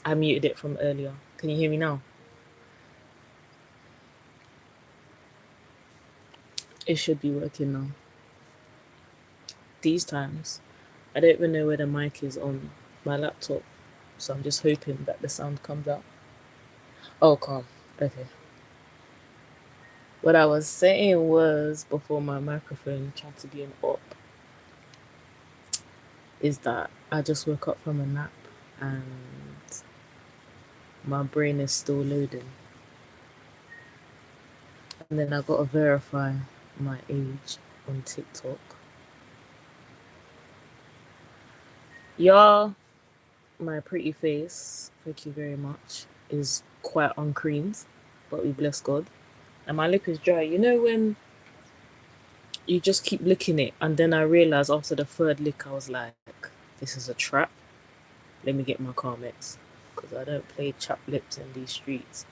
I muted it from earlier. Can you hear me now? It should be working now. These times, I don't even know where the mic is on my laptop, so I'm just hoping that the sound comes out. Oh, calm. Okay. What I was saying was before my microphone tried to be an op, is that I just woke up from a nap and my brain is still loading. And then I gotta verify my age on TikTok. Y'all, my pretty face, thank you very much, is quite uncreamed, but we bless God. And my lip is dry. You know when you just keep licking it, and then I realized after the third lick, I was like, this is a trap. Let me get my Carmex, because I don't play chap lips in these streets.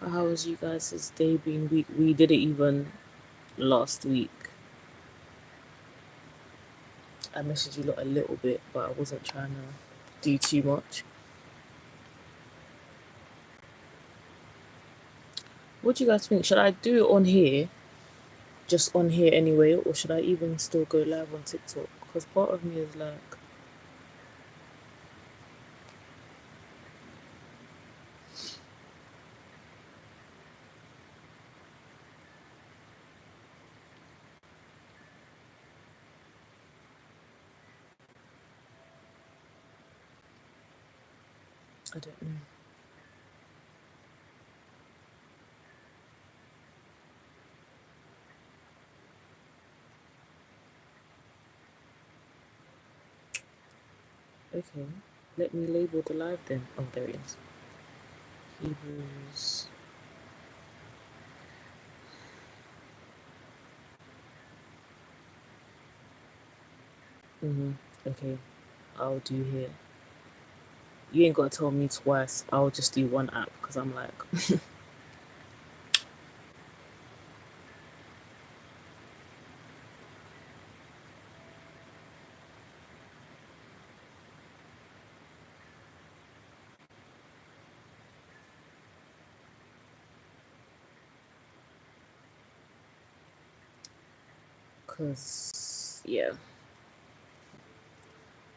How was you guys' day been? We did it even last week. I messaged you lot a little bit, but I wasn't trying to do too much. What do you guys think? Should I do it on here, just on here anyway, or should I even still go live on TikTok? Because part of me is like, I don't know. Okay, let me label the live then. Oh, there it is. Hebrews. Okay, I'll do here. You ain't gotta tell me twice. I'll just do one app because I'm like, because yeah.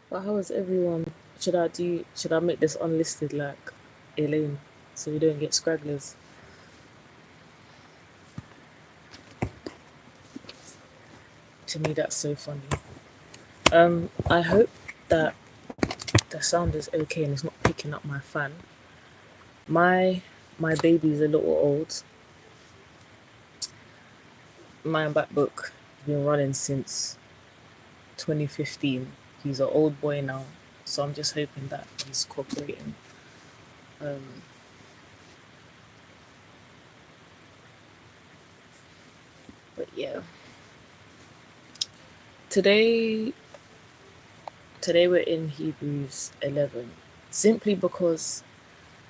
But how is everyone? Should I make this unlisted like Elaine so we don't get scragglers? To me, that's so funny. I hope that the sound is okay and it's not picking up my fan. My my baby's a little old. My MacBook has been running since 2015. He's an old boy now, so I'm just hoping that he's cooperating. Um, but yeah, today today we're in Hebrews 11, simply because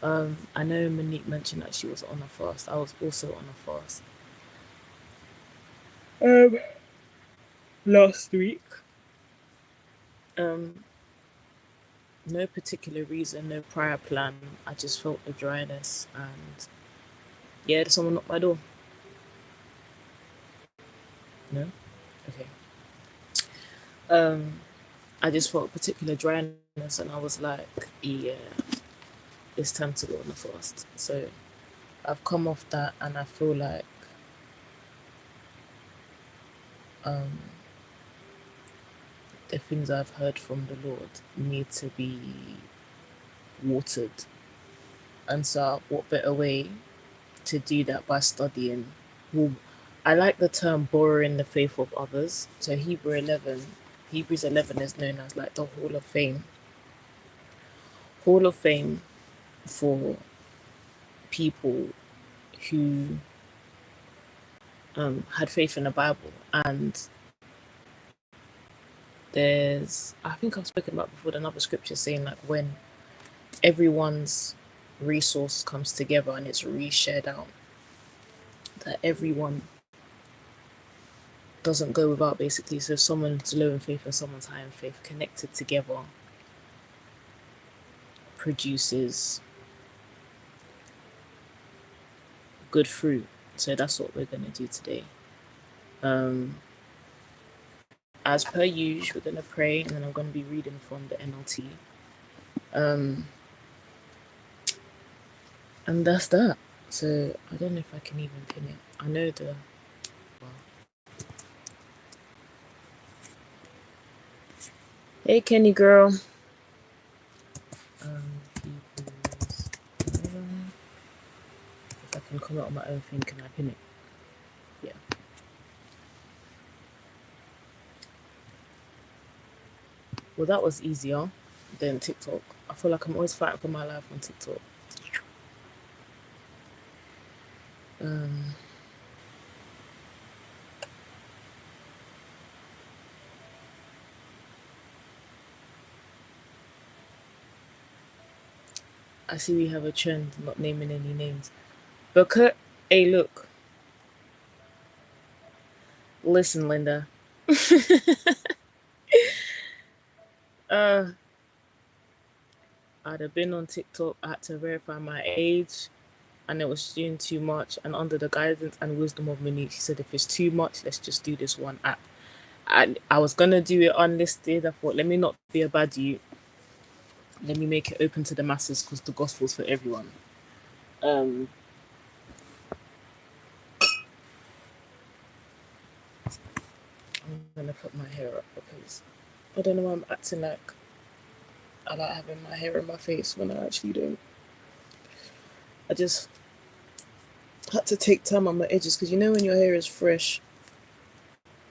I know Monique mentioned that she was on a fast. I was also on a fast last week. Um, no particular reason, no prior plan. I just felt the dryness, and yeah, someone knocked my door. No, okay. Um, I just felt particular dryness, and I was like, yeah, it's time to go on a fast. So I've come off that, and I feel like um, the things I've heard from the Lord need to be watered. And so, what better way to do that by studying? Well, I like the term borrowing the faith of others. So Hebrews 11 is known as like the Hall of Fame for people who had faith in the Bible. And I think I've spoken about before another scripture saying like when everyone's resource comes together and it's reshared out, that everyone doesn't go without, basically. So if someone's low in faith and someone's high in faith, connected together, produces good fruit. So that's what we're going to do today. As per usual, we're going to pray, and then I'm going to be reading from the NLT. And that's that. So I don't know if I can even pin it. I know the... Hey, Kenny girl. Hebrews 11. If I can comment on my own thing, can I pin it? Yeah. Well, that was easier than TikTok. I feel like I'm always fighting for my life on TikTok. I see we have a trend not naming any names. But hey, look. Listen, Linda. I'd have been on TikTok. I had to verify my age, and it was doing too much. And under the guidance and wisdom of Monique, she said, if it's too much, let's just do this one app. And I was gonna do it unlisted. I thought, let me not be a bad you. Let me make it open to the masses because the gospel's for everyone. I'm gonna put my hair up because I don't know why I'm acting like I like having my hair in my face when I actually don't. I just had to take time on my edges because you know when your hair is fresh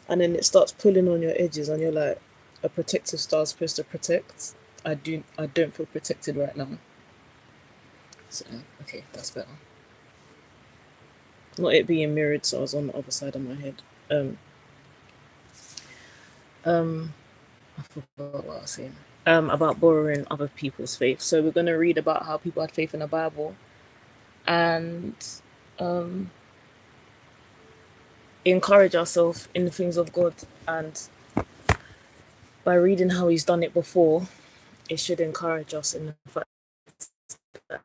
and then it starts pulling on your edges and you're like, a protective style is supposed to protect. I don't feel protected right now. So okay, that's better. Not it being mirrored, so I was on the other side of my head. I forgot what I was saying. About borrowing other people's faith. So we're gonna read about how people had faith in the Bible and encourage ourselves in the things of God, and by reading how he's done it before, it should encourage us in the fact that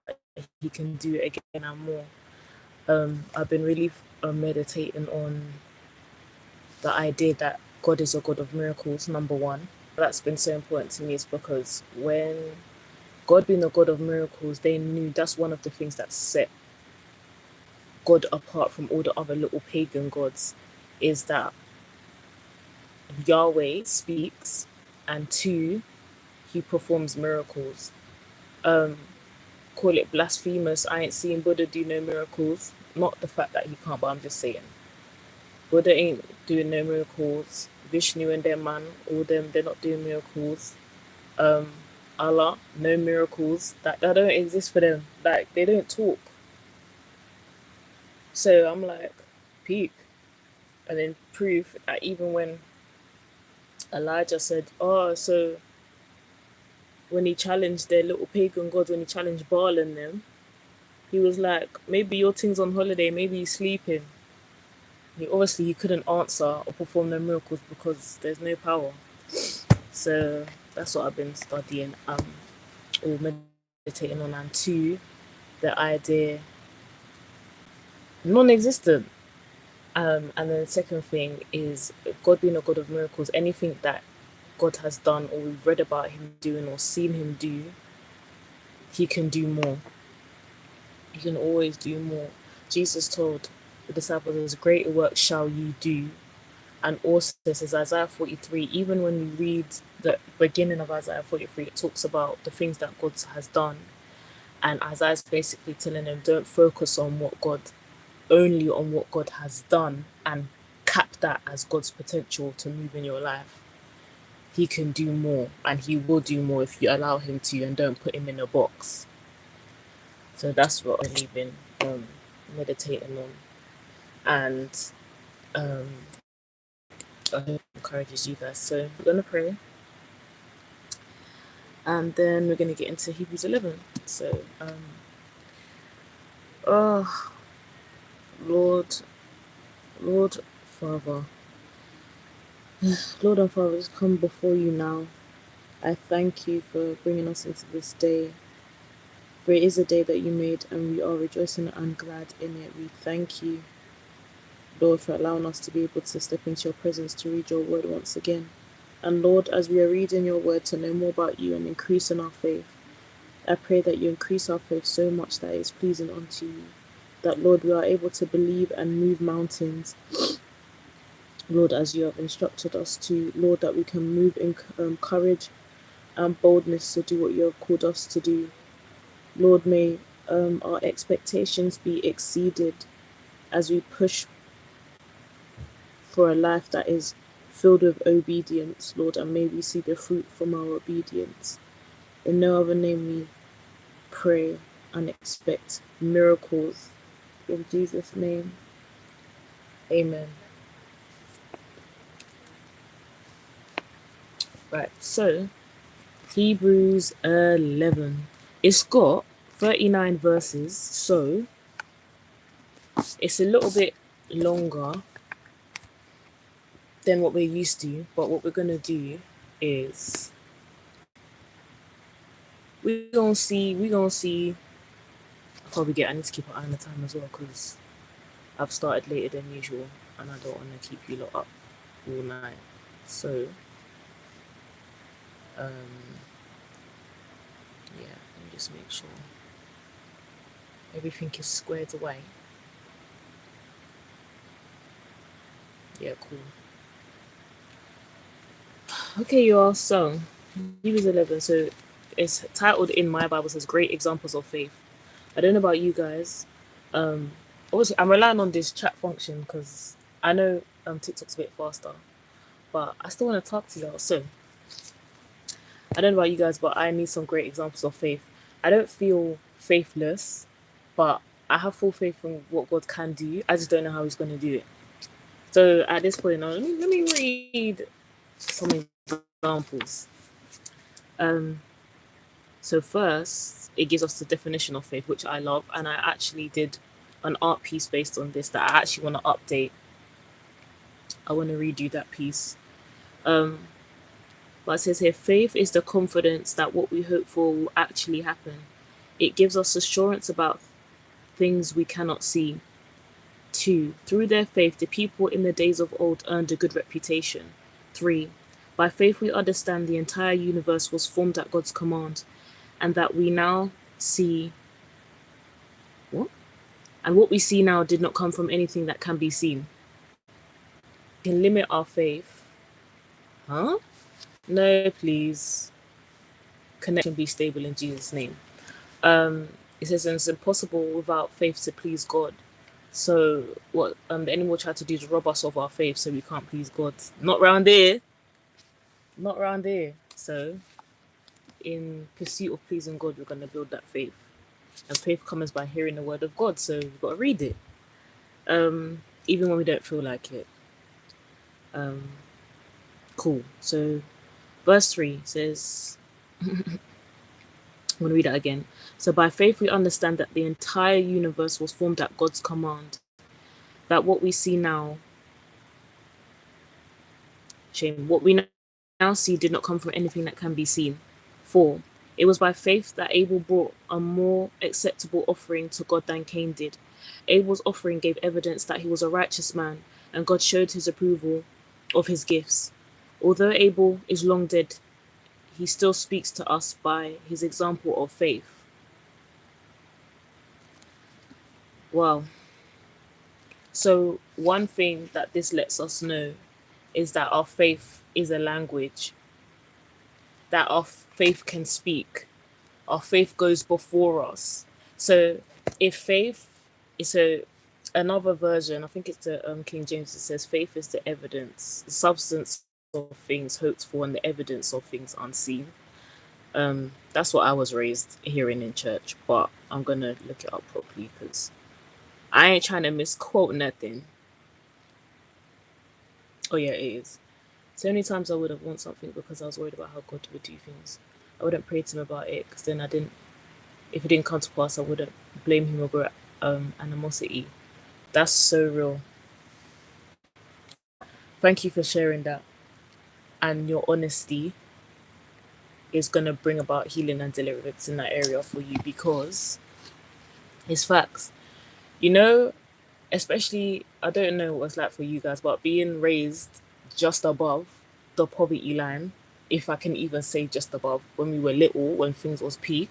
he can do it again and more. I've been really meditating on the idea that God is a God of miracles, number one. That's been so important to me is because when God being a God of miracles, they knew that's one of the things that set God apart from all the other little pagan gods, is that Yahweh speaks, and two, he performs miracles. Call it blasphemous. I ain't seen Buddha do no miracles. Not the fact that he can't, but I'm just saying. Buddha ain't doing no miracles. Vishnu and their man, all them, they're not doing miracles. Allah, no miracles. That don't exist for them. Like, they don't talk. So I'm like, peak. And then proof that even when Elijah said, oh, so when he challenged their little pagan gods, when he challenged Baal and them, he was like, maybe your thing's on holiday, maybe he's sleeping. He couldn't answer or perform the miracles because there's no power. So that's what I've been studying or meditating on. And two, the idea non-existent. And then the second thing is God being a God of miracles. Anything that God has done or we've read about him doing or seen him do, he can do more. He can always do more. Jesus told the disciples, greater work shall you do. And also says Isaiah 43, even when we read the beginning of Isaiah 43, it talks about the things that God has done. And Isaiah's basically telling them, don't focus on only on what God has done and cap that as God's potential to move in your life. He can do more, and he will do more if you allow him to and don't put him in a box. So that's what I've been meditating on. And I hope it encourages you guys. So we're going to pray. And then we're going to get into Hebrews 11. So, oh, Lord Father, Lord and Father, just come before you now. I thank you for bringing us into this day. For it is a day that you made, and we are rejoicing and glad in it. We thank you, Lord, for allowing us to be able to step into your presence to read your word once again. And Lord, as we are reading your word to know more about you and increasing our faith, I pray that you increase our faith so much that it is pleasing unto you. That, Lord, we are able to believe and move mountains, Lord, as you have instructed us to. Lord, that we can move in courage and boldness to do what you have called us to do. Lord, may our expectations be exceeded as we push for a life that is filled with obedience, Lord, and may we see the fruit from our obedience. In no other name we pray and expect miracles. In Jesus' name, amen. Right, so Hebrews 11. It's got 39 verses, so it's a little bit longer than what we're used to, but what we're going to do is we gonna see I need to keep an eye on the time as well because I've started later than usual and I don't want to keep you lot up all night. So um yeah, let me just make sure everything is squared away. Yeah, cool. Okay, you all. So Hebrews 11. So it's titled in my Bible says Great Examples of Faith. I don't know about you guys. Also, I'm relying on this chat function because I know TikTok's a bit faster, but I still want to talk to y'all. So I don't know about you guys, but I need some great examples of faith. I don't feel faithless, but I have full faith in what God can do. I just don't know how He's going to do it. So at this point, now, let me read some examples. Um, so first, it gives us the definition of faith, which I love, and I actually did an art piece based on this that I actually want to update. I want to redo that piece. Um, but it says here, faith is the confidence that what we hope for will actually happen. It gives us assurance about things we cannot see. 2. Through their faith, the people in the days of old earned a good reputation. 3. By faith, we understand the entire universe was formed at God's command, and that we now see. What? And what we see now did not come from anything that can be seen. We can limit our faith. Huh? No, please. Connection be stable in Jesus' name. It says it's impossible without faith to please God. So what the enemy will try to do is rob us of our faith so we can't please God. Not round here. Not round here. So in pursuit of pleasing God, we're gonna build that faith. And faith comes by hearing the word of God. So we've got to read it. Even when we don't feel like it. Cool. So verse 3 says I'm going to read that again. So by faith we understand that the entire universe was formed at God's command. That what we see now what we now see did not come from anything that can be seen. 4. It was by faith that Abel brought a more acceptable offering to God than Cain did. Abel's offering gave evidence that he was a righteous man, and God showed his approval of his gifts. Although Abel is long dead, he still speaks to us by his example of faith. Wow. So, one thing that this lets us know is that our faith is a language, that our faith can speak. Our faith goes before us. So, if faith is another version, I think it's the King James, it says, faith is the evidence, the substance of things hoped for and the evidence of things unseen. That's what I was raised hearing in church, but I'm going to look it up properly because I ain't trying to misquote nothing. Oh, yeah, it is. So many times I would have want something because I was worried about how God would do things. I wouldn't pray to him about it because then if it didn't come to pass, I wouldn't blame him over animosity. That's so real. Thank you for sharing that. and your honesty is going to bring about healing and deliverance in that area for you, because it's facts. You know, especially, I don't know what it's like for you guys, but being raised just above the poverty line, if I can even say just above, when we were little, when things was peak,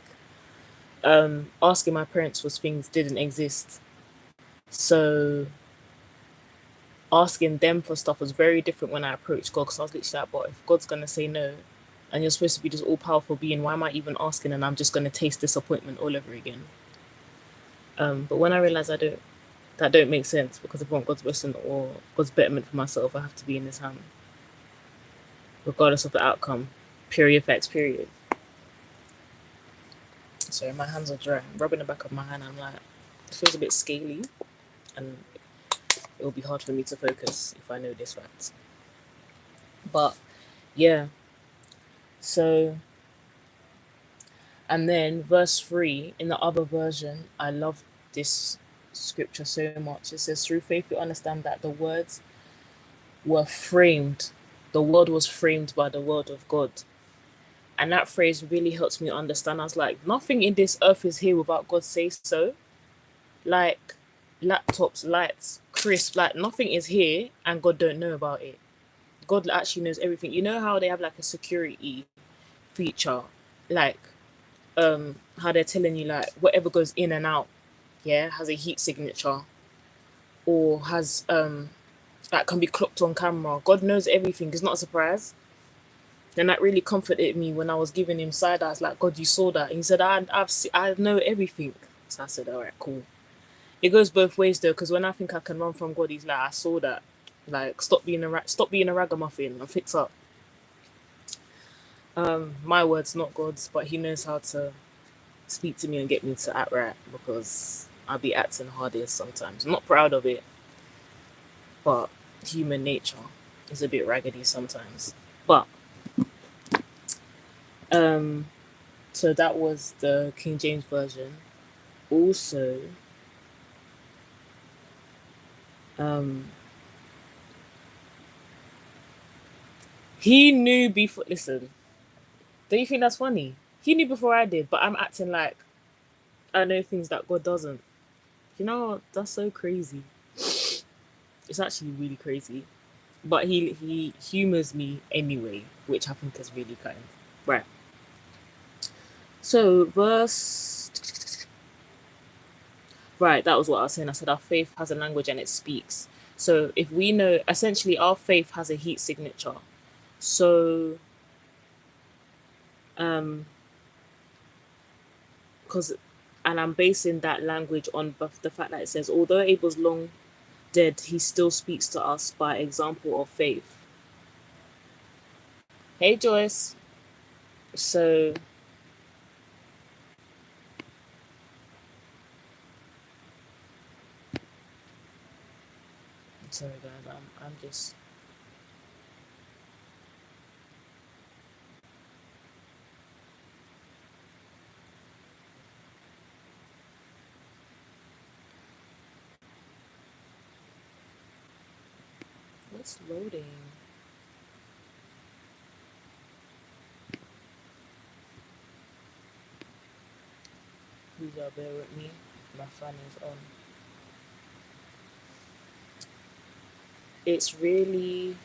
asking my parents for things didn't exist. So asking them for stuff was very different when I approached God, because I was literally like, but if God's gonna say no, and you're supposed to be this all powerful being, why am I even asking? And I'm just gonna taste disappointment all over again. But when I realized that don't make sense, because if I want God's blessing or God's betterment for myself, I have to be in His hand, regardless of the outcome. Period. Facts. Period. Sorry, my hands are dry. I'm rubbing the back of my hand. I'm like, it feels a bit scaly, and it will be hard for me to focus if I know this fact. But yeah, so, and then verse 3 in the other version, I love this scripture so much. It says, through faith we understand that the words were framed, the world was framed by the word of God. And that phrase really helps me understand. I was like, nothing in this earth is here without God say so. Like laptops, lights, crisp, like nothing is here and God don't know about it. God actually knows everything. You know how they have like a security feature, like how they're telling you like whatever goes in and out, yeah, has a heat signature, or has that can be clocked on camera. God knows everything. It's not a surprise. And that really comforted me when I was giving him side eyes, like, God, you saw that. And he said, I know everything. So I said, all right, cool. It goes both ways though, because when I think I can run from God, he's like, I saw that. Like, stop being a ragamuffin and fix up. My words, not God's, but he knows how to speak to me and get me to act right, because I'll be acting hardest sometimes. I'm not proud of it, but human nature is a bit raggedy sometimes. But um, so that was the King James version. Also, um, he knew before. Listen, don't you think that's funny? He knew before I did, but I'm acting like I know things that God doesn't. You know what? That's so crazy. It's actually really crazy. But he humors me anyway, which I think is really kind. Right. So verse, right, that was what I was saying. I said our faith has a language and it speaks. So if we know, essentially our faith has a heat signature. So because and I'm basing that language on the fact that it says, although Abel's long dead, he still speaks to us by example of faith. Hey Joyce. So sorry guys, I'm just what's loading? Please y'all bear with me. My fan is on. It's really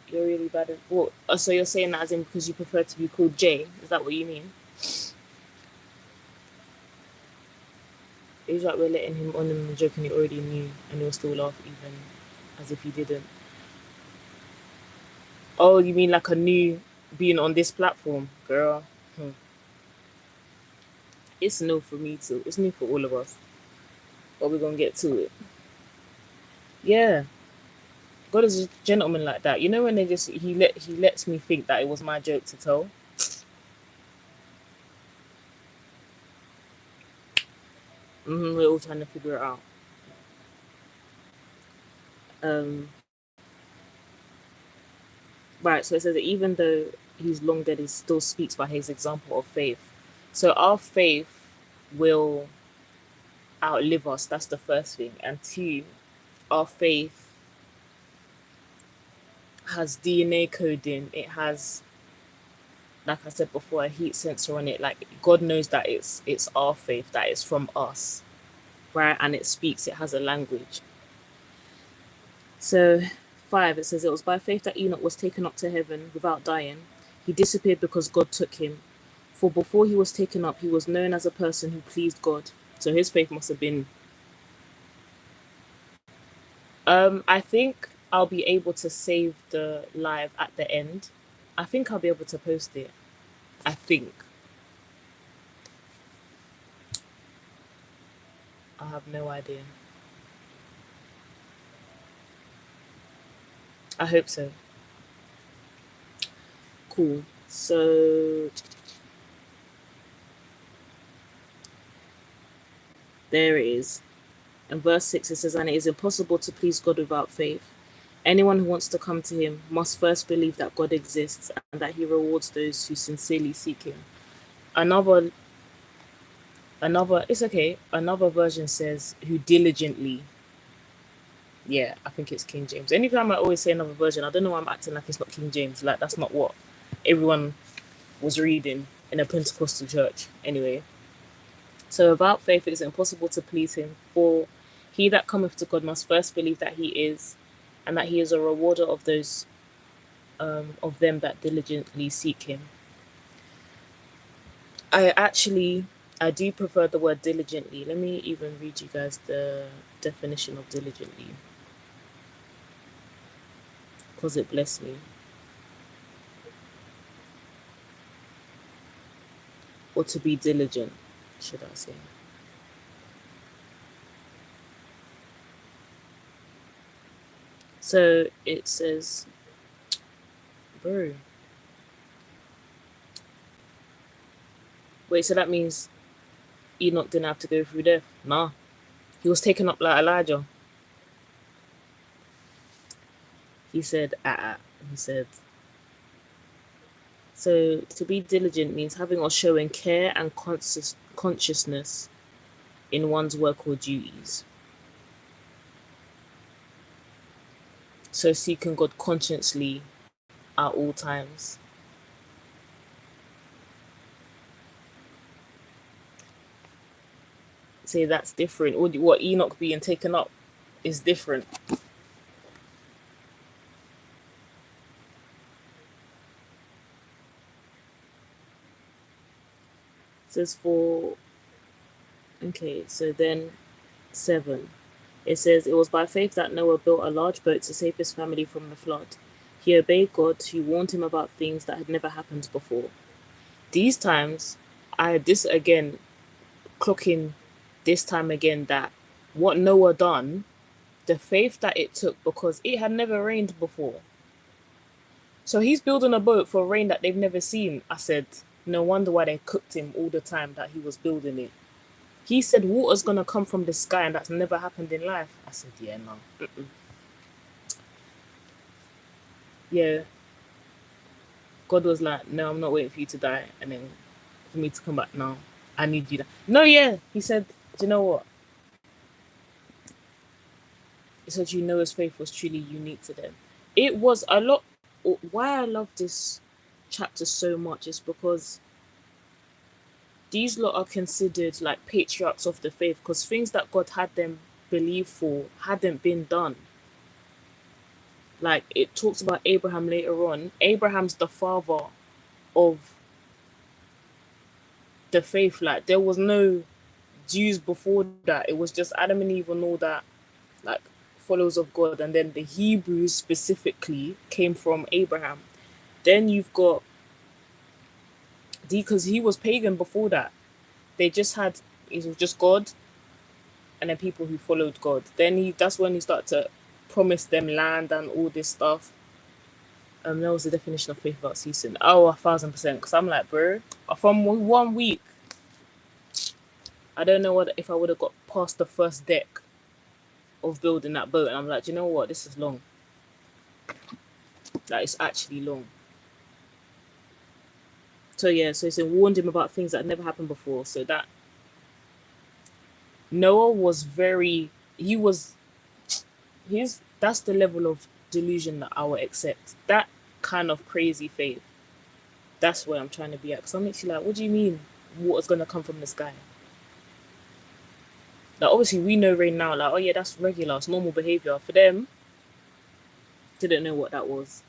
you're really bad at what? Oh, so you're saying that as in because you prefer to be called Jay? Is that what you mean? It's like we're letting him on in the joke and he already knew and he'll still laugh even as if he didn't. Oh, you mean like a new being on this platform, girl? Hmm. It's new for me too. It's new for all of us. But we're gonna get to it. Yeah, God is a gentleman like that. You know when they just he lets me think that it was my joke to tell. We're all trying to figure it out. Um, right. So it says that even though he's long dead, he still speaks by his example of faith. So our faith will outlive us. That's the first thing. And two, our faith has DNA coding. It has, like I said before, a heat sensor on it. Like God knows that it's our faith, that it's from us, right? And it speaks. It has a language. So, five, it says, it was by faith that Enoch was taken up to heaven without dying. He disappeared because God took him. For before he was taken up, he was known as a person who pleased God. So his faith must have been. I think I'll be able to save the live at the end. I think I'll be able to post it. I think. I have no idea. I hope so. Cool. So there it is. In verse 6, it says, and it is impossible to please God without faith. Anyone who wants to come to him must first believe that God exists and that he rewards those who sincerely seek him. Another, it's okay. Another version says, who diligently. Yeah, I think it's King James. Anytime I always say another version, I don't know why I'm acting like it's not King James. Like, that's not what everyone was reading in a Pentecostal church. Anyway, so about faith, it is impossible to please him. For he that cometh to God must first believe that he is, and that he is a rewarder of those of them that diligently seek him. I do prefer the word diligently. Let me even read you guys the definition of diligently, because it blessed me. Or to be diligent, should I say. So it says, bro. Wait, so that means Enoch didn't have to go through death? Nah. He was taken up like Elijah. He said, He said, so to be diligent means having or showing care and consciousness in one's work or duties. So seeking God consciously at all times. Say that's different. What Enoch being taken up is different. It says for, okay, so then 7. It says, it was by faith that Noah built a large boat to save his family from the flood. He obeyed God, who warned him about things that had never happened before. These times, this again, clocking this time again, that what Noah done, the faith that it took, because it had never rained before. So he's building a boat for rain that they've never seen. I said, no wonder why they cooked him all the time that he was building it. He said water's gonna come from the sky and that's never happened in life. I said, yeah, no. Yeah. God was like, no, I'm not waiting for you to die and then for me to come back now. I need you to. No, yeah. He said, do you know what? He said, you know, his faith was truly unique to them. It was a lot. Why I love this chapter so much is because these lot are considered like patriarchs of the faith because things that God had them believe for hadn't been done. Like it talks about Abraham later on. Abraham's the father of the faith. Like there was no Jews before that. It was just Adam and Eve and all that, like followers of God. And then the Hebrews specifically came from Abraham. Then you've got, because he was pagan before that. They just had, it was just God and then people who followed God. That's when he started to promise them land and all this stuff. That was the definition of faith without ceasing. Oh, 1,000%. Because I'm like, bro, from 1 week, I don't know what if I would have got past the first deck of building that boat. And I'm like, you know what? This is long. Like, it's actually long. So, yeah, so it warned him about things that had never happened before. So that Noah was very, he was, that's the level of delusion that I will accept. That kind of crazy faith. That's where I'm trying to be at. Because I'm literally like, what do you mean water's going to come from the sky? Like, obviously, we know rain now, like, oh yeah, that's regular, it's normal behavior. For them, didn't know what that was.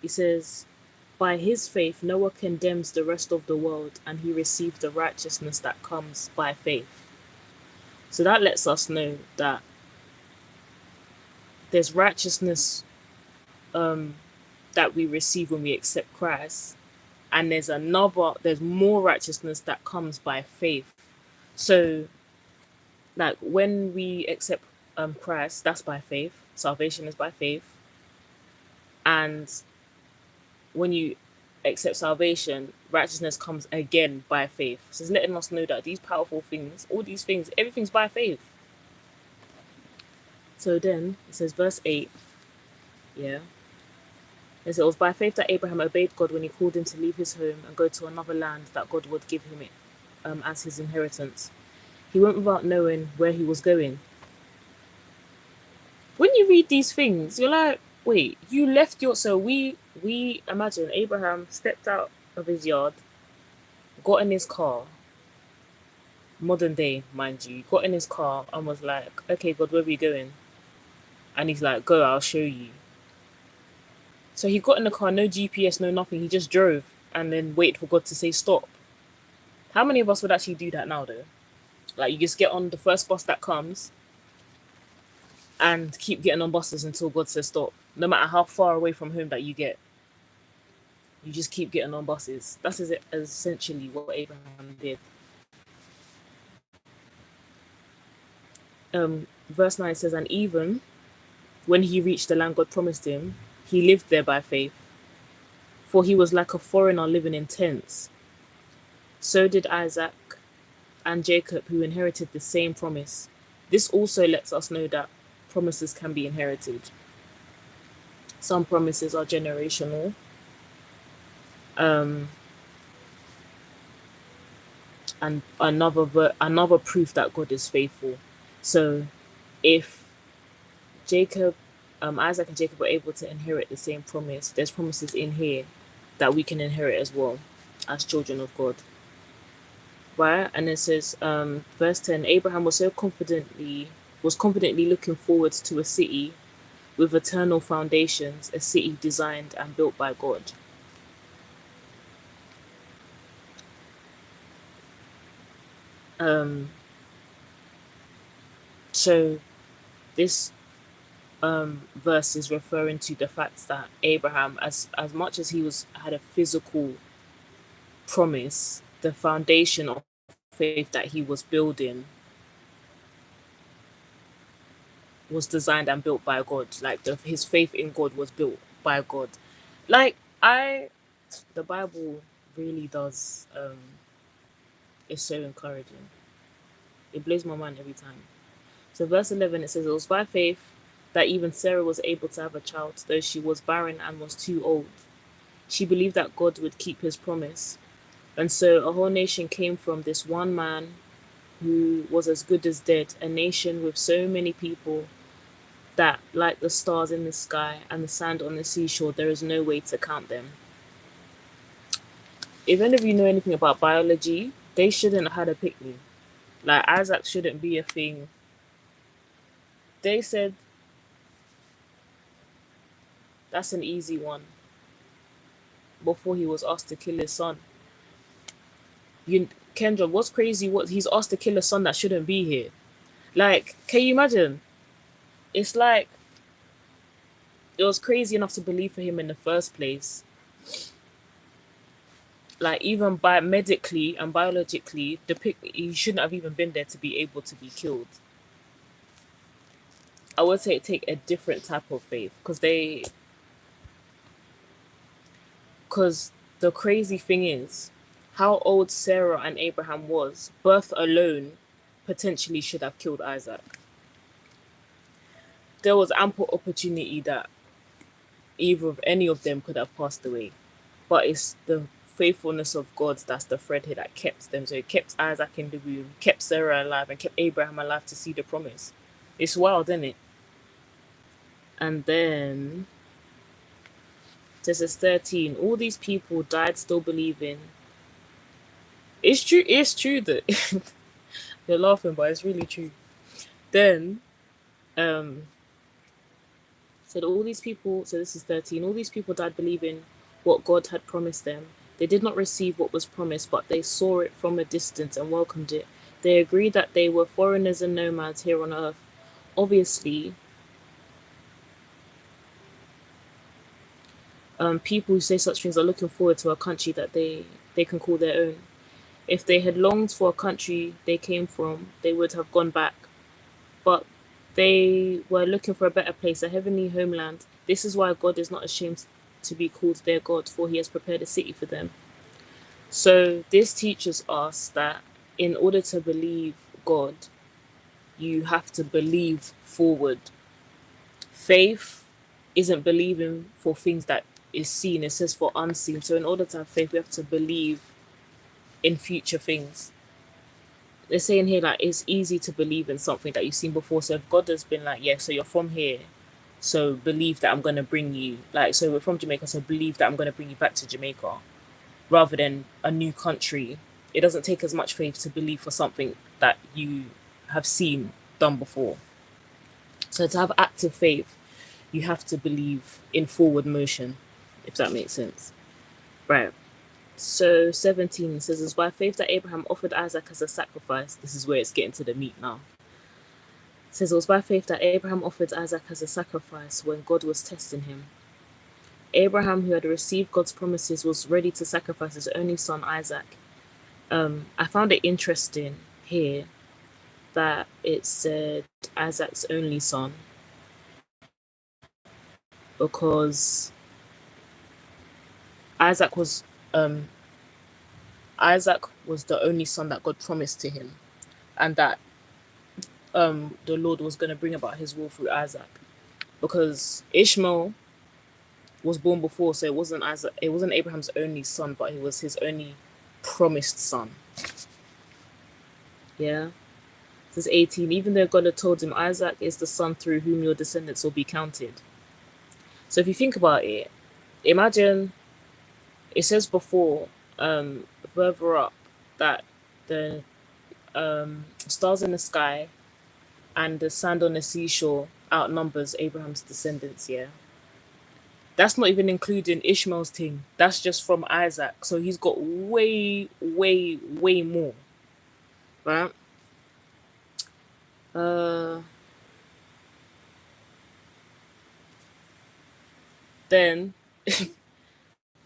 He says, by his faith, Noah condemns the rest of the world and he received the righteousness that comes by faith. So that lets us know that there's righteousness that we receive when we accept Christ, and there's more righteousness that comes by faith. So, like when we accept Christ, that's by faith. Salvation is by faith, and when you accept salvation, righteousness comes again by faith. So it's letting us know that these powerful things, all these things, everything's by faith. So then it says, verse 8, yeah. It says, it was by faith that Abraham obeyed God when he called him to leave his home and go to another land that God would give him as his inheritance. He went without knowing where he was going. When you read these things, you're like, wait, you left your. So we imagine Abraham stepped out of his yard, got in his car, modern day, mind you, got in his car and was like, okay, God, where are we going? And he's like, go, I'll show you. So he got in the car, no GPS, no nothing. He just drove and then waited for God to say stop. How many of us would actually do that now, though? Like, you just get on the first bus that comes and keep getting on buses until God says stop. No matter how far away from home that you get, you just keep getting on buses. That's essentially what Abraham did. Verse 9 says, and even when he reached the land God promised him, he lived there by faith, for he was like a foreigner living in tents. So did Isaac and Jacob, who inherited the same promise. This also lets us know that promises can be inherited. Some promises are generational. And another proof that God is faithful. So if Isaac and Jacob were able to inherit the same promise, there's promises in here that we can inherit as well as children of God. Right? And it says, verse 10, Abraham was confidently looking forward to a city with eternal foundations, a city designed and built by God. So this verse is referring to the fact that Abraham, as much as he had a physical promise, the foundation of faith that he was building was designed and built by God. Like his faith in God was built by God. Like the Bible really does. Is so encouraging. It blows my mind every time. So verse 11 it says, it was by faith that even Sarah was able to have a child, though she was barren and was too old. She believed that God would keep his promise. And so a whole nation came from this one man who was as good as dead, a nation with so many people that, like the stars in the sky and the sand on the seashore, there is no way to count them. If any of you know anything about biology, they shouldn't have had a picnic. Like, Isaac shouldn't be a thing. They said that's an easy one before he was asked to kill his son. Kendra, what's crazy? What he's asked to kill a son that shouldn't be here. Like, can you imagine? It's like it was crazy enough to believe for him in the first place. Like, even by medically and biologically, he shouldn't have even been there to be able to be killed. I would say take a different type of faith because the crazy thing is how old Sarah and Abraham was. Birth alone potentially should have killed Isaac. There was ample opportunity that either of any of them could have passed away, but it's the faithfulness of God that's the thread here that kept them. So it kept Isaac in the womb, kept Sarah alive, and kept Abraham alive to see the promise. It's wild, isn't it? And then this is 13. All these people died still believing. It's true. It's true that you're laughing, but it's really true. Then, um, said all these people. So this is 13. All these people died believing what God had promised them. They did not receive what was promised, but they saw it from a distance and welcomed it. They agreed that they were foreigners and nomads here on earth. Obviously, people who say such things are looking forward to a country that they can call their own. If they had longed for a country they came from, they would have gone back. But they were looking for a better place, a heavenly homeland. This is why God is not ashamed to be called their God, for he has prepared a city for them. So this teaches us that in order to believe God, you have to believe forward. Faith isn't believing for things that is seen, it says for unseen. So in order to have faith, we have to believe in future things. They're saying here like it's easy to believe in something that you've seen before. So if God has been like, yeah, so you're from here, so believe that I'm gonna bring you, like, so we're from Jamaica, so believe that I'm gonna bring you back to Jamaica, rather than a new country. It doesn't take as much faith to believe for something that you have seen done before. So to have active faith, you have to believe in forward motion, if that makes sense. Right. So 17 says, it's by faith that Abraham offered Isaac as a sacrifice. This is where it's getting to the meat now. It says, it was by faith that Abraham offered Isaac as a sacrifice when God was testing him. Abraham, who had received God's promises, was ready to sacrifice his only son, Isaac. I found it interesting here that it said Isaac's only son, because Isaac was the only son that God promised to him, and that the Lord was going to bring about his will through Isaac, because Ishmael was born before, so it wasn't Abraham's only son, but he was his only promised son. Yeah. This is 18. Even though God had told him, Isaac is the son through whom your descendants will be counted. So if you think about it, imagine it says before, further up, that the stars in the sky and the sand on the seashore outnumbers Abraham's descendants, yeah? That's not even including Ishmael's thing. That's just from Isaac. So he's got way, way, way more. Right? Then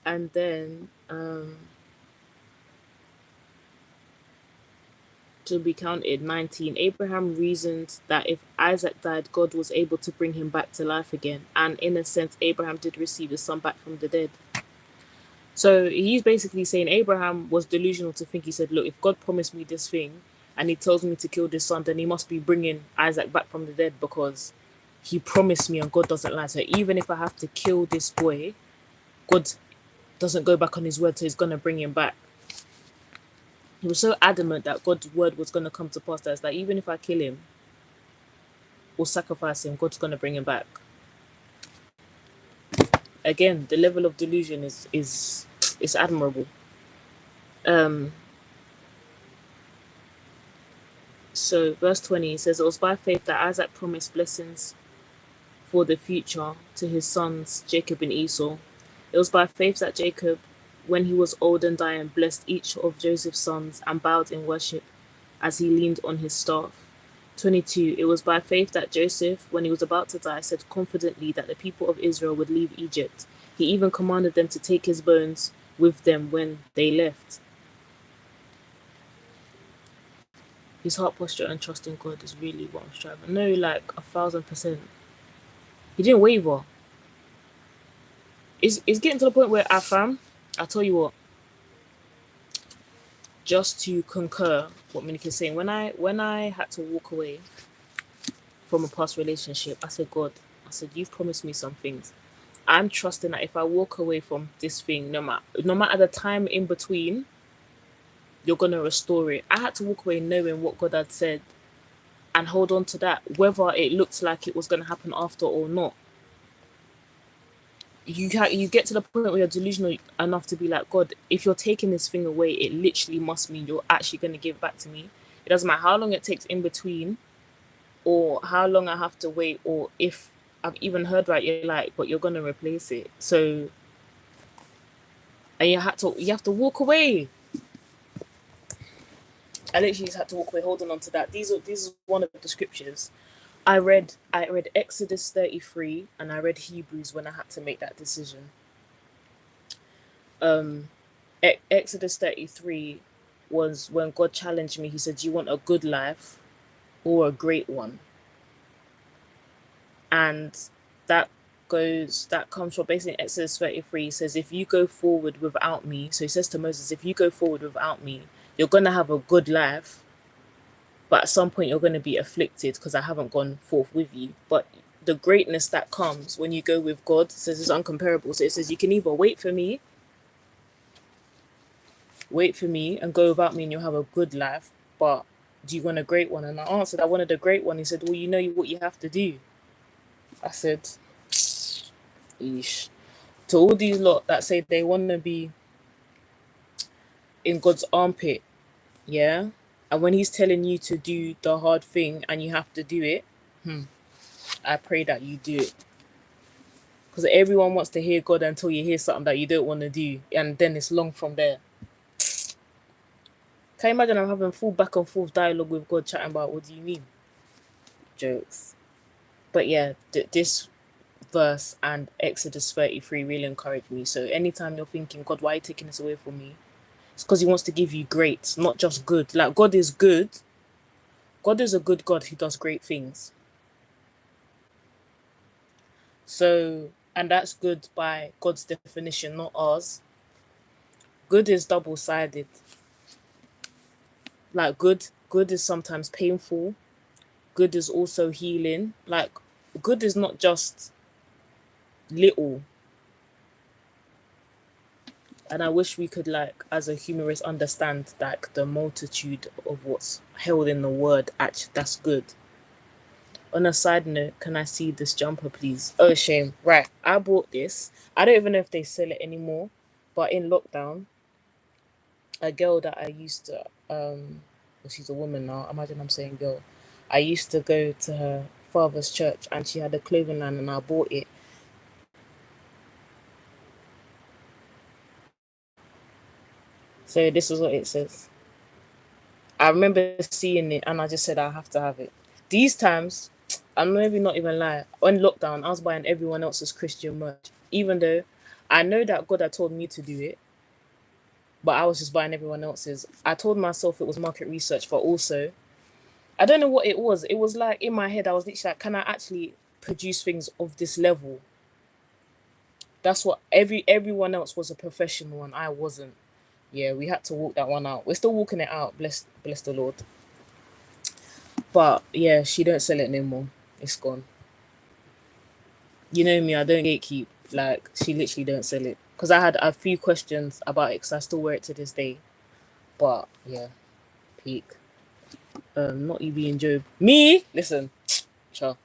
and then to be counted 19. Abraham reasoned that if Isaac died, God was able to bring him back to life again, and in a sense Abraham did receive his son back from the dead. So he's basically saying Abraham was delusional to think, he said, look, if God promised me this thing and he tells me to kill this son, then he must be bringing Isaac back from the dead, because he promised me and God doesn't lie. So even if I have to kill this boy, God doesn't go back on his word, so he's going to bring him back. He was so adamant that God's word was going to come to pass that it's like, even if I kill him or sacrifice him, God's going to bring him back. Again, the level of delusion is admirable. So verse 20 says, it was by faith that Isaac promised blessings for the future to his sons Jacob and Esau. It was by faith that Jacob, when he was old and dying, blessed each of Joseph's sons and bowed in worship as he leaned on his staff. 22. It was by faith that Joseph, when he was about to die, said confidently that the people of Israel would leave Egypt. He even commanded them to take his bones with them when they left. His heart posture and trust in God is really what I'm striving. No, like 1,000%. He didn't waver. It's getting to the point where I tell you what, just to concur what Monique is saying, when I had to walk away from a past relationship, I said, God, I said, you've promised me some things. I'm trusting that if I walk away from this thing, no matter the time in between, you're gonna restore it. I had to walk away knowing what God had said and hold on to that, whether it looked like it was gonna happen after or not. You get to the point where you're delusional enough to be like, God, if you're taking this thing away, it literally must mean you're actually gonna give it back to me. It doesn't matter how long it takes in between, or how long I have to wait, or if I've even heard right, you're like, but you're gonna replace it. So, and you have to walk away. I literally just had to walk away holding on to that. These are one of the scriptures. I read Exodus 33 and I read Hebrews when I had to make that decision. Um Exodus 33 was when God challenged me. He said, "Do you want a good life or a great one?" And that that comes from basically Exodus 33. He says, if you go forward without me, so he says to Moses, if you go forward without me, you're gonna have a good life, but at some point you're gonna be afflicted because I haven't gone forth with you. But the greatness that comes when you go with God, says, is uncomparable. So it says you can either wait for me and go without me and you'll have a good life, but do you want a great one? And I answered, I wanted a great one. He said, well, you know what you have to do. I said, Eesh. To all these lot that say they want to be in God's armpit, yeah? And when he's telling you to do the hard thing and you have to do it, I pray that you do it. Because everyone wants to hear God until you hear something that you don't want to do. And then it's long from there. Can you imagine I'm having full back and forth dialogue with God chatting about what do you mean? Jokes. But yeah, this verse and Exodus 33 really encouraged me. So anytime you're thinking, God, why are you taking this away from me? It's because he wants to give you great, not just good. Like, God is good. God is a good God who does great things. So, and that's good by God's definition, not ours. Good is double sided. Like, good is sometimes painful. Good is also healing. Like, good is not just little. And I wish we could, like, as a humorist, understand like the multitude of what's held in the word. Actually, that's good. On a side note, can I see this jumper, please? Oh, shame. Right, I bought this. I don't even know if they sell it anymore. But in lockdown, a girl that I used to, well, she's a woman now. Imagine I'm saying girl. I used to go to her father's church, and she had a clothing line, and I bought it. So this is what it says. I remember seeing it, and I just said I have to have it. These times, I'm maybe not even lie. On lockdown, I was buying everyone else's Christian merch, even though I know that God had told me to do it, but I was just buying everyone else's. I told myself it was market research, but also I don't know what it was. It was like in my head, I was literally like, can I actually produce things of this level? That's what everyone else was a professional and I wasn't. Yeah, we had to walk that one out. We're still walking it out. Bless the Lord. But yeah, she don't sell it no more. It's gone. You know me, I don't gatekeep. Like, she literally don't sell it. Because I had a few questions about it because I still wear it to this day. But yeah, peak. Not you being Job. Me? Listen, sure.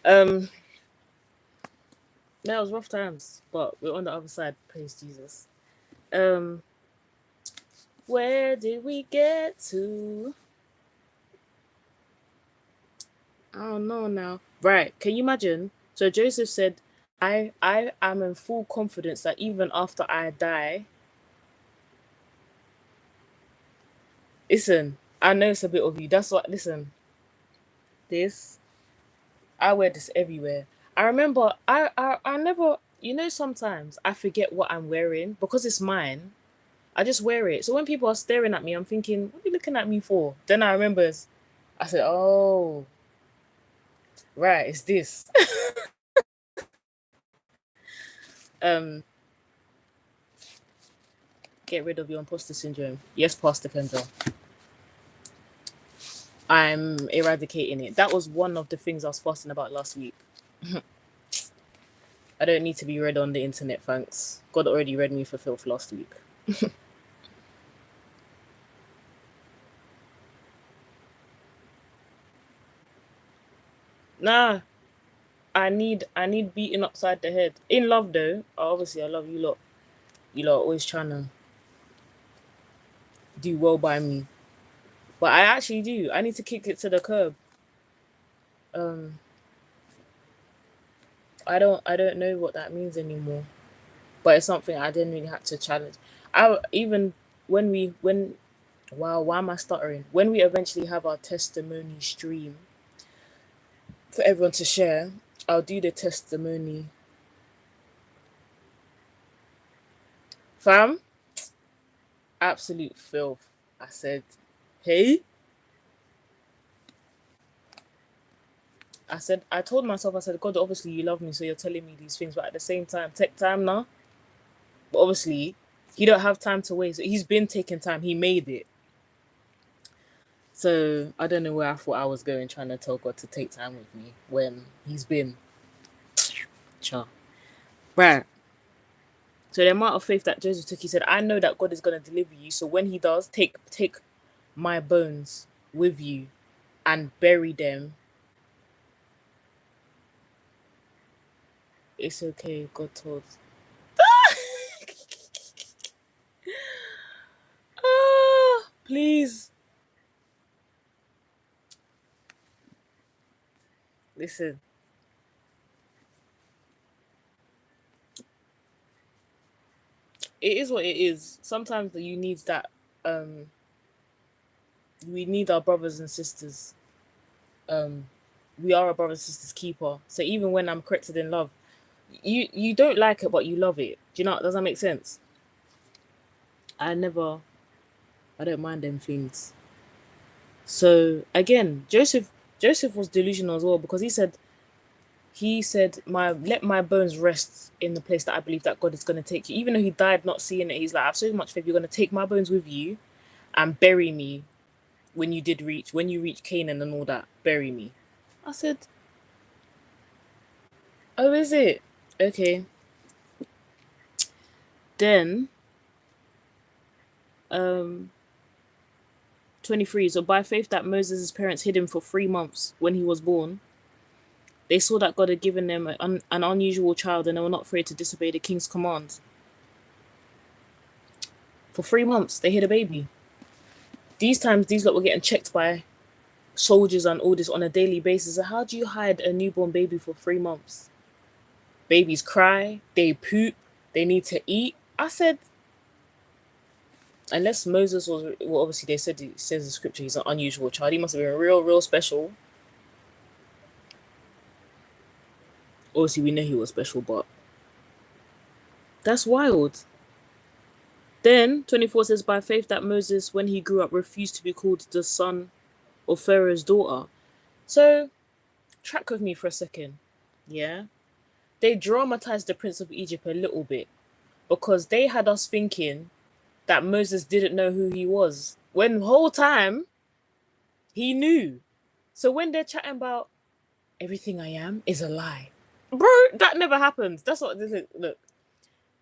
Um, no, it was rough times, but we're on the other side. Praise Jesus. Um, where did we get to? I don't know now. Right? Can you imagine? So Joseph said, "I am in full confidence that even after I die, listen, I know it's a bit of you. That's what. Listen, this I wear this everywhere. I remember I never. You know, sometimes I forget what I'm wearing because it's mine. I just wear it. So when people are staring at me, I'm thinking, what are you looking at me for? Then I remember, I said, oh, right, it's this. um, get rid of your imposter syndrome. Yes, Pastor Kendra. I'm eradicating it. That was one of the things I was fussing about last week. I don't need to be read on the internet, thanks. God already read me for filth last week. Nah, I need beating upside the head. In love though, obviously I love you lot. You lot are always trying to do well by me. But I actually do. I need to kick it to the curb. Um I don't know what that means anymore. But it's something I didn't really have to challenge. I even when wow, why am I stuttering? When we eventually have our testimony stream for everyone to share, I'll do the testimony. Fam, absolute filth. I said, hey, I told myself, I said, God, obviously you love me, so you're telling me these things, but at the same time, take time now. But obviously, he don't have time to waste. He's been taking time. He made it. So I don't know where I thought I was going, trying to tell God to take time with me when he's been. Cha. Right. So the amount of faith that Joseph took, he said, I know that God is gonna deliver you. So when he does, take my bones with you and bury them. It's okay, God told. Ah, please. Listen. It is what it is. Sometimes you need that um we need our brothers and sisters. Um we are a brothers and sisters keeper. So even when I'm corrected in love, you don't like it but you love it. Do you know, does that make sense? I never I don't mind them things. So again, Joseph was delusional as well because he said my let my bones rest in the place that I believe that God is gonna take you. Even though he died not seeing it, he's like, I've so much faith you're gonna take my bones with you and bury me when you reach Canaan and all that, bury me. I said, oh, is it? Okay. Then, um, 23. So by faith that Moses' parents hid him for 3 months when he was born, they saw that God had given them an unusual child and they were not afraid to disobey the king's command. For 3 months, they hid a baby. These times, these lot were getting checked by soldiers and all this on a daily basis. So how do you hide a newborn baby for 3 months? Babies cry, they poop, they need to eat. I said, unless Moses was, well, obviously they said it says in scripture he's an unusual child. He must have been real, real special. Obviously, we know he was special, but that's wild. Then 24 says, by faith that Moses, when he grew up, refused to be called the son of Pharaoh's daughter. So, track with me for a second. Yeah. They dramatized the Prince of Egypt a little bit because they had us thinking that Moses didn't know who he was when the whole time he knew. So when they're chatting about everything I am is a lie, bro, that never happens. That's what this is. Look,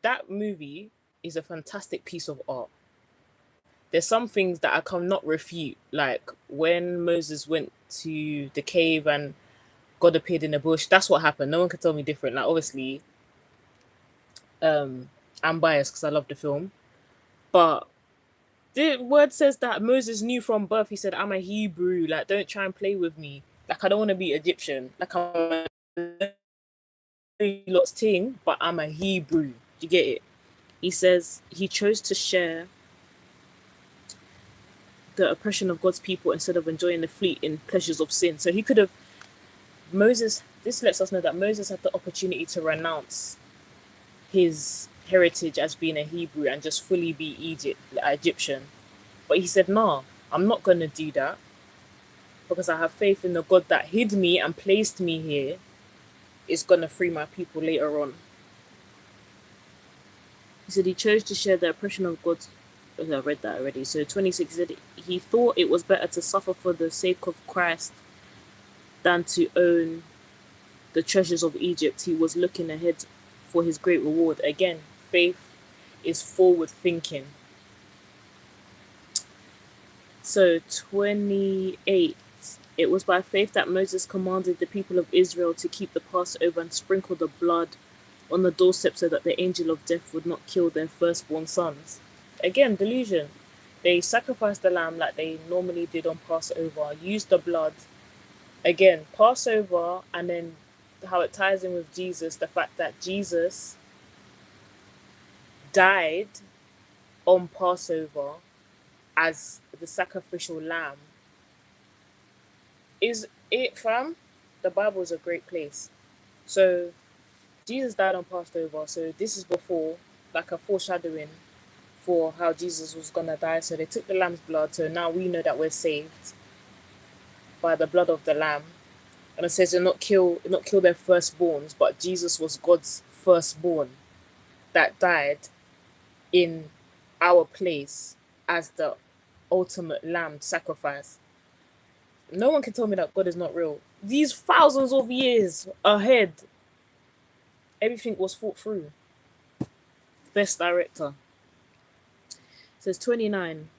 that movie is a fantastic piece of art. There's some things that I cannot refute, like when Moses went to the cave and God appeared in the bush. That's what happened. No one can tell me different. Like obviously, um, I'm biased because I love the film, but the word says that Moses knew from birth. He said, "I'm a Hebrew. Like, don't try and play with me. Like, I don't want to be Egyptian. Like, I'm a lot's thing, but I'm a Hebrew. Do you get it?" He says he chose to share the oppression of God's people instead of enjoying the fleeting pleasures of sin. So he could have Moses. This lets us know that Moses had the opportunity to renounce his heritage as being a Hebrew and just fully be Egyptian. But he said, "No, I'm not going to do that because I have faith in the God that hid me and placed me here is going to free my people later on." He said he chose to share the oppression of God. Oh, I read that already. So 26 said he thought it was better to suffer for the sake of Christ than to own the treasures of Egypt. He was looking ahead for his great reward. Again, faith is forward thinking. So 28. It was by faith that Moses commanded the people of Israel to keep the Passover and sprinkle the blood on the doorstep so that the angel of death would not kill their firstborn sons. Again, delusion. They sacrificed the lamb like they normally did on Passover, used the blood. Again, Passover, and then how it ties in with Jesus, the fact that Jesus died on Passover as the sacrificial lamb. Is it, fam? The Bible is a great place. So Jesus died on Passover, so this is before, like a foreshadowing for how Jesus was gonna die. So they took the lamb's blood, so now we know that we're saved by the blood of the lamb. And it says not kill their firstborns, but Jesus was God's firstborn that died in our place as the ultimate lamb sacrifice. No one can tell me that God is not real. These thousands of years ahead, everything was thought through. Best director. It says 29.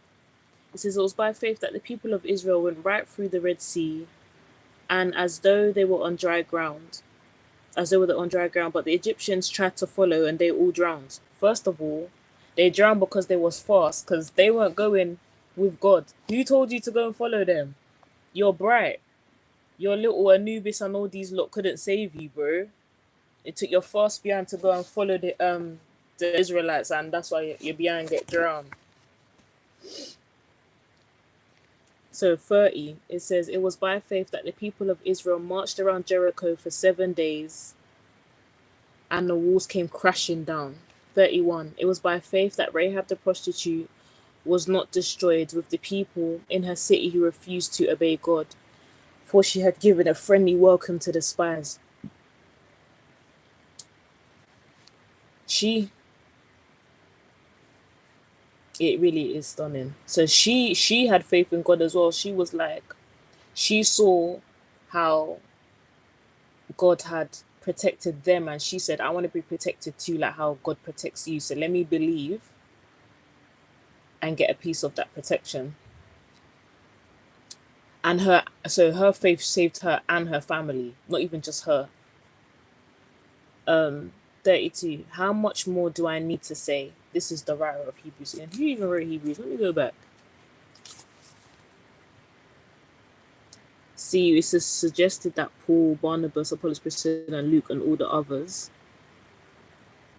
It says it was by faith that the people of Israel went right through the Red Sea, and as though they were on dry ground. As they were on dry ground, but the Egyptians tried to follow and they all drowned. First of all, they drowned because they was fast, because they weren't going with God. Who told you to go and follow them? You're bright. Your little Anubis and all these lot couldn't save you, bro. It took your fast behind to go and follow the Israelites, and that's why your behind get drowned. So 30, it says, it was by faith that the people of Israel marched around Jericho for 7 days and the walls came crashing down. 31, it was by faith that Rahab the prostitute was not destroyed with the people in her city who refused to obey God, for she had given a friendly welcome to the spies. It really is stunning. So she had faith in God as well. She was like, she saw how God had protected them, and she said, I want to be protected too, like how God protects you. So let me believe and get a piece of that protection. And her faith saved her and her family, not even just her. 32. How much more do I need to say? This is the writer of Hebrews. And who even wrote Hebrews? Let me go back. See, it's suggested that Paul, Barnabas, Apollos, Priscilla, and Luke, and all the others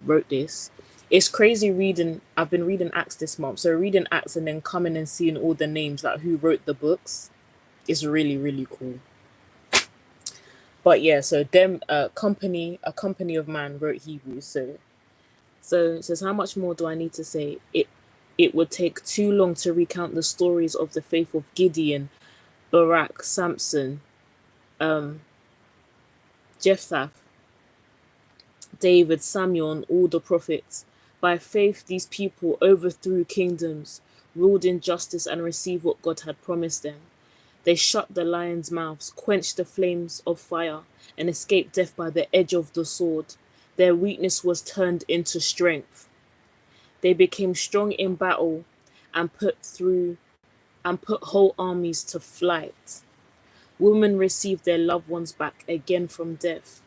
wrote this. It's crazy reading. I've been reading Acts this month, so reading Acts and then coming and seeing all the names, like who wrote the books, is really, really cool. But yeah, so them a company of man wrote Hebrews. So it says, how much more do I need to say? It would take too long to recount the stories of the faith of Gideon, Barak, Samson, Jephthah, David, Samuel, and all the prophets. By faith, these people overthrew kingdoms, ruled in justice, and received what God had promised them. They shut the lions' mouths, quenched the flames of fire, and escaped death by the edge of the sword. Their weakness was turned into strength. They became strong in battle and put whole armies to flight. Women received their loved ones back again from death.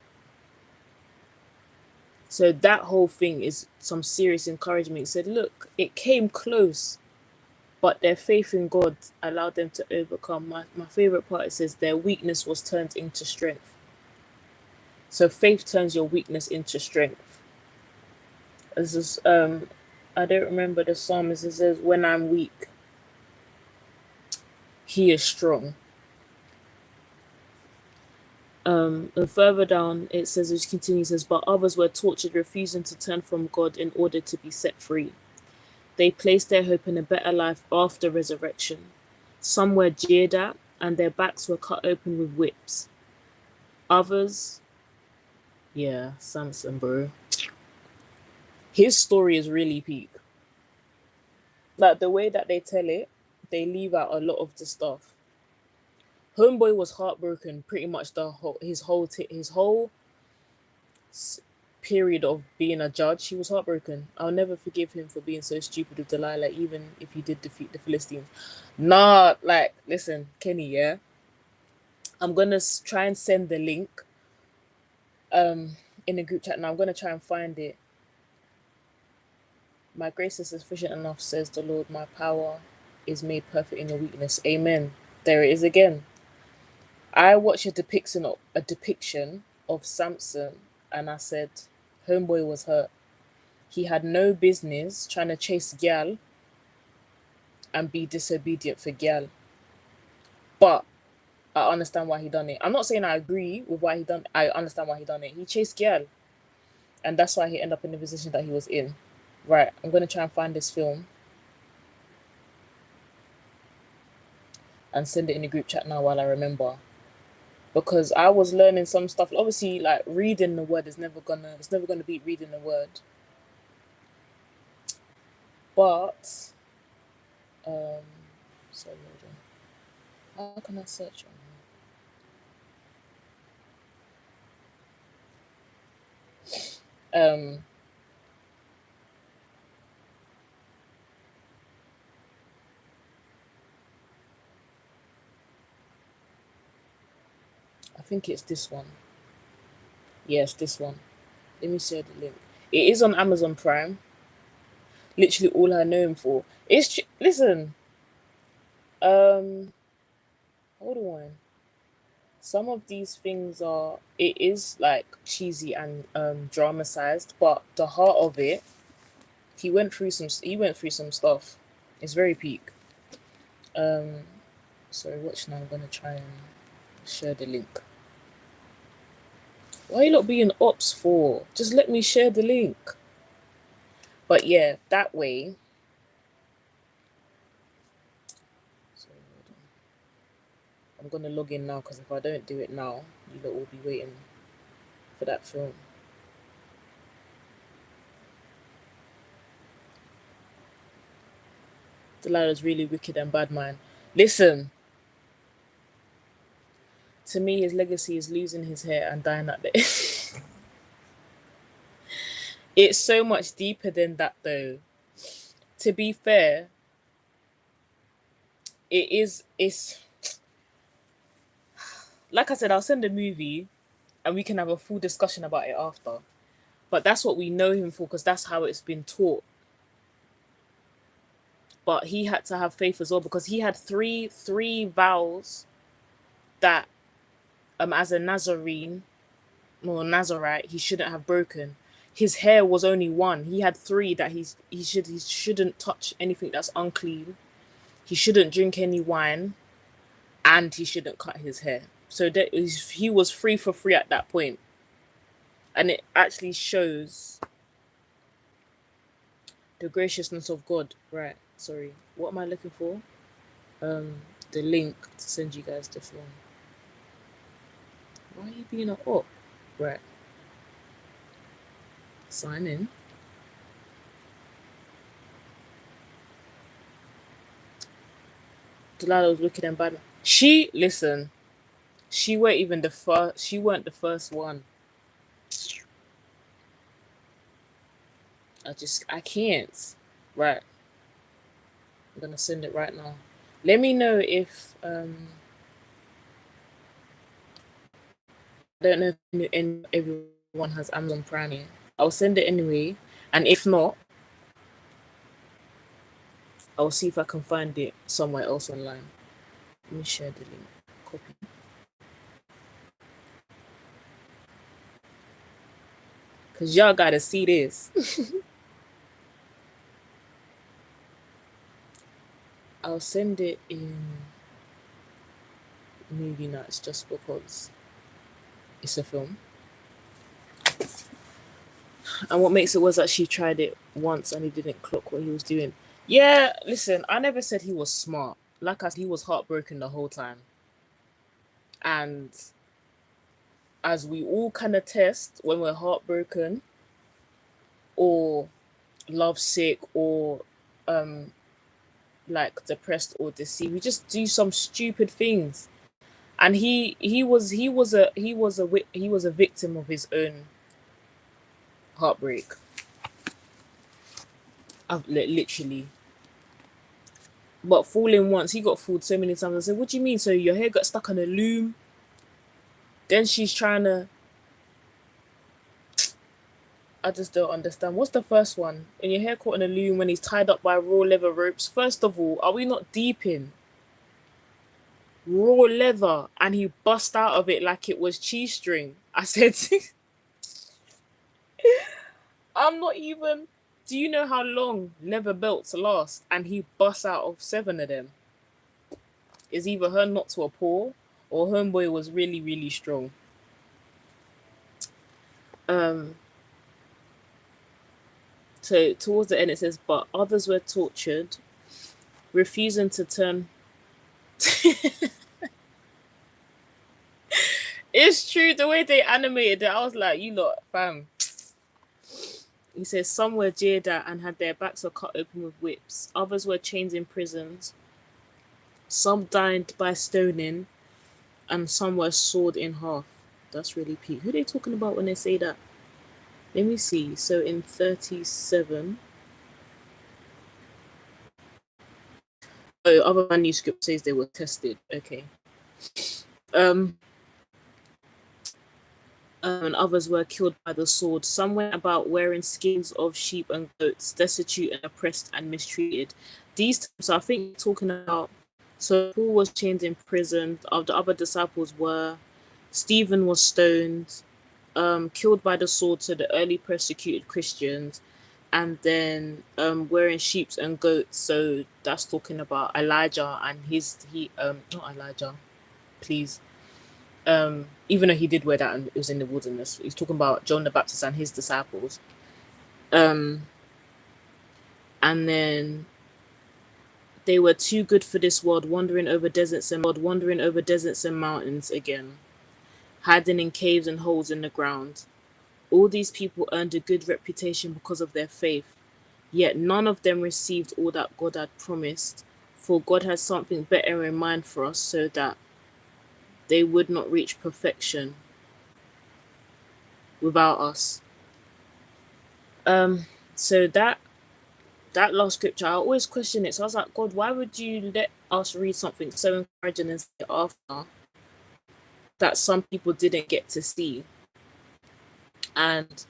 So that whole thing is some serious encouragement. It said, look, it came close, but their faith in God allowed them to overcome. My favorite part, it says their weakness was turned into strength. So faith turns your weakness into strength. This is I don't remember the psalmist. It says, when I'm weak, he is strong. And further down it says, it continues, says, but others were tortured, refusing to turn from God in order to be set free. They placed their hope in a better life after resurrection. Some were jeered at, and their backs were cut open with whips. Others, yeah, Samson, bro. His story is really peak. Like the way that they tell it, they leave out a lot of the stuff. Homeboy was heartbroken pretty much his whole period of being a judge, he was heartbroken. I'll never forgive him for being so stupid with Delilah, even if he did defeat the Philistines. Nah, like, listen, Kenny, yeah? I'm gonna try and send the link in the group chat now. I'm gonna try and find it. My grace is sufficient enough, says the Lord. My power is made perfect in your weakness. Amen. There it is again. I watched a depiction of Samson, and I said, homeboy was hurt. He had no business trying to chase gal and be disobedient for gal. But I understand why he done it. I'm not saying I agree with why he done it. I understand why he done it. He chased gal, and that's why he ended up in the position that he was in. Right, I'm gonna try and find this film and send it in the group chat now while I remember. Because I was learning some stuff. Obviously, like reading the word is never gonna beat reading the word. But sorry, how can I search on here? I think it's this one. Yes, this one. Let me share the link. It is on Amazon Prime. Literally all I know him for. Listen. Hold on. Some of these things are. It is like cheesy and dramatized, but the heart of it. He went through some. He went through some stuff. It's very peak. Sorry. Watch now. I'm gonna try and share the link. Why are you not being ops for? Just let me share the link. But yeah, that way. Sorry, hold on. I'm gonna log in now because if I don't do it now, you lot will be waiting for that film. Delilah's really wicked and bad, man. Listen, to me, his legacy is losing his hair and dying at the. It's so much deeper than that, though. To be fair, it is. It's like I said. I'll send a movie, and we can have a full discussion about it after. But that's what we know him for, because that's how it's been taught. But he had to have faith as well, because he had three vows that as a Nazarene or Nazarite he shouldn't have broken. His hair was only one. He had three that he shouldn't touch anything that's unclean. He shouldn't drink any wine, and he shouldn't cut his hair. So he was free for free at that point, and it actually shows the graciousness of God. Right. Sorry. What am I looking for? The link to send you guys the film. Why are you being a op? Right. Sign in. Delilah was wicked and bad. Listen. She weren't even the first. She weren't the first one. I can't. Right. I'm gonna send it right now. Let me know if I don't know if everyone has Amazon Prime here. I'll send it anyway, and if not, I'll see if I can find it somewhere else online. Let me share the link. Copy. Cause y'all gotta see this. I'll send it in movie nights just because it's a film. And what makes it was that she tried it once and he didn't clock what he was doing. Yeah, listen, I never said he was smart. Like I said, he was heartbroken the whole time. And as we all can attest, when we're heartbroken or lovesick or like depressed or deceived, we just do some stupid things. And he was a victim of his own Heartbreak. I've literally. But fooling once, he got fooled so many times. I said, "What do you mean? So your hair got stuck on a loom?" Then she's trying to. I just don't understand. What's the first one? And your hair caught in a loom when he's tied up by raw leather ropes. First of all, are we not deep in raw leather? And he bust out of it like it was cheese string. I said, I'm not even. Do you know how long leather belts last? And he busts out of 7 of them. Is either her not to a paw or homeboy was really, really strong. Um, so towards the end it says, but others were tortured, refusing to turn. It's true the way they animated it. I was like, you lot, fam. He says some were jeered at and had their backs were cut open with whips. Others were chained in prisons. Some died by stoning, and some were sawed in half. That's really peak. Who are they talking about when they say that? Let me see. So in 37. Oh, other manuscript says they were tested. Okay. Um, and others were killed by the sword. Some went about wearing skins of sheep and goats, destitute and oppressed and mistreated. These times, I think, talking about. So Paul was chained in prison. Of the other disciples were, Stephen was stoned, killed by the sword. So the early persecuted Christians, and then wearing sheep and goats. So that's talking about Elijah and he not Elijah, please, even though he did wear that and it was in the wilderness. He's talking about John the Baptist and his disciples. Um, and then they were too good for this world, wandering over deserts and mountains again, hiding in caves and holes in the ground. All these people earned a good reputation because of their faith, yet none of them received all that God had promised, for God had something better in mind for us so that they would not reach perfection without us. So that last scripture, I always question it. So I was like, God, why would you let us read something so encouraging and say after that some people didn't get to see? And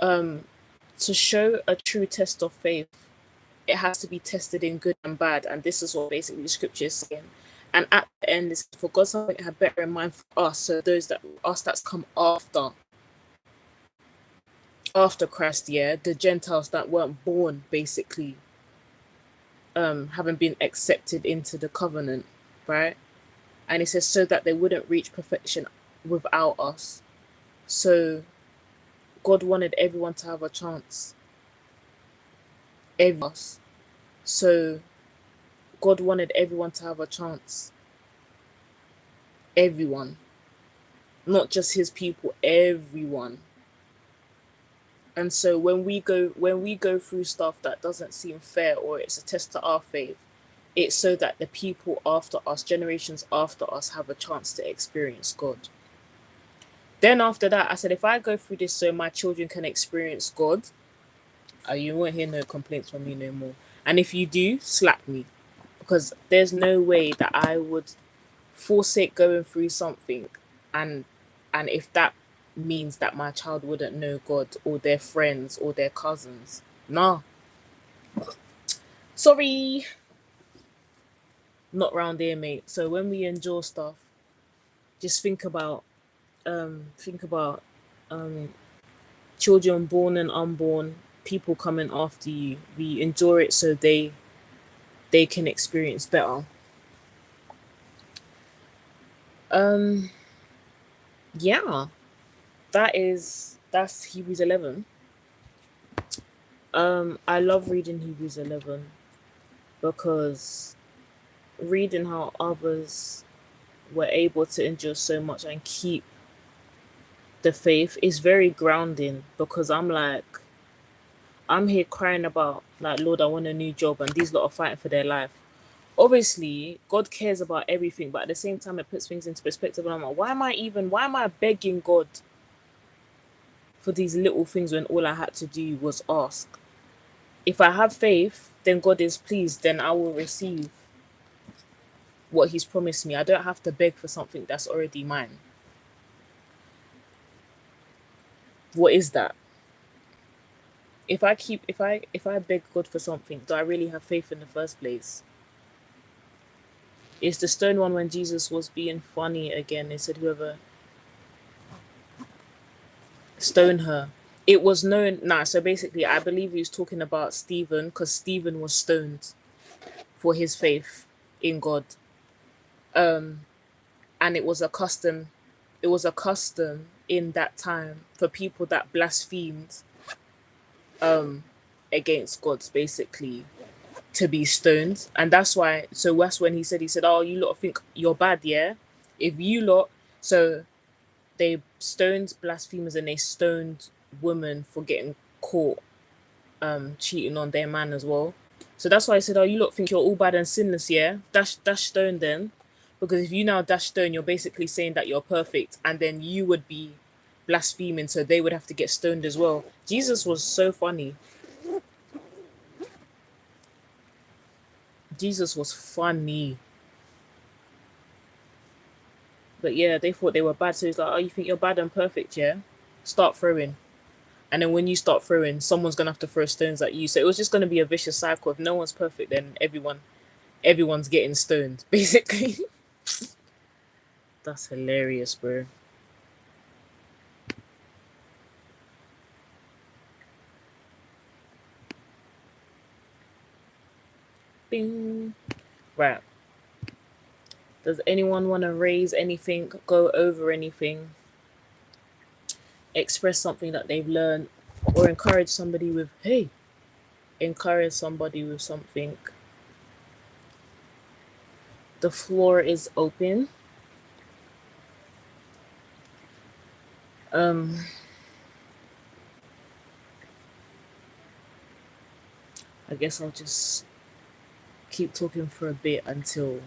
to show a true test of faith, it has to be tested in good and bad. And this is what basically the scripture is saying. And at the end, it's for God something had better in mind for us. So those that us that's come after Christ, yeah, the Gentiles that weren't born, basically, having been accepted into the covenant, right? And it says so that they wouldn't reach perfection without us. So God wanted everyone to have a chance. Every us. So God wanted everyone to have a chance. Everyone. Not just his people, everyone. And so when we go through stuff that doesn't seem fair or it's a test to our faith, it's so that the people after us, generations after us, have a chance to experience God. Then after that, I said, if I go through this so my children can experience God, you won't hear no complaints from me no more. And if you do, slap me. Because there's no way that I would forsake going through something and if that means that my child wouldn't know God or their friends or their cousins. Nah. Sorry. Not round here, mate. So when we endure stuff, just think about um children born and unborn, people coming after you. We endure it so they can experience better. Um yeah, that's Hebrews 11. I love reading Hebrews 11 because reading how others were able to endure so much and keep the faith is very grounding, because I'm here crying about, like, Lord, I want a new job, and these lot are fighting for their life. Obviously, God cares about everything, but at the same time, it puts things into perspective. And I'm like, why am I begging God for these little things when all I had to do was ask. If I have faith, then God is pleased, then I will receive what He's promised me. I don't have to beg for something that's already mine. What is that? If I beg God for something, do I really have faith in the first place? It's the stone one when Jesus was being funny again. They said whoever stone her. It was known. Nah, so basically, I believe he was talking about Stephen because Stephen was stoned for his faith in God. And it was a custom. It was a custom in that time for people that blasphemed against God's basically to be stoned. And that's why, so that's when he said, oh, you lot think you're bad, yeah? If you lot, so they stoned blasphemers and they stoned women for getting caught cheating on their man as well. So that's why I said, oh, you lot think you're all bad and sinless, yeah? Dash stone then. Because if you now dash stone, you're basically saying that you're perfect and then you would be blaspheming, so they would have to get stoned as well. Jesus was so funny. Jesus was funny. But yeah, they thought they were bad. So he's like, oh, you think you're bad and perfect, yeah? Start throwing. And then when you start throwing, someone's gonna have to throw stones at you. So it was just gonna be a vicious cycle. If no one's perfect, then everyone's getting stoned, basically. That's hilarious, bro. Bing. Right. Does anyone want to raise anything, go over anything, express something that they've learned, or encourage somebody with, hey, encourage somebody with something? The floor is open. Um, I guess I'll just keep talking for a bit until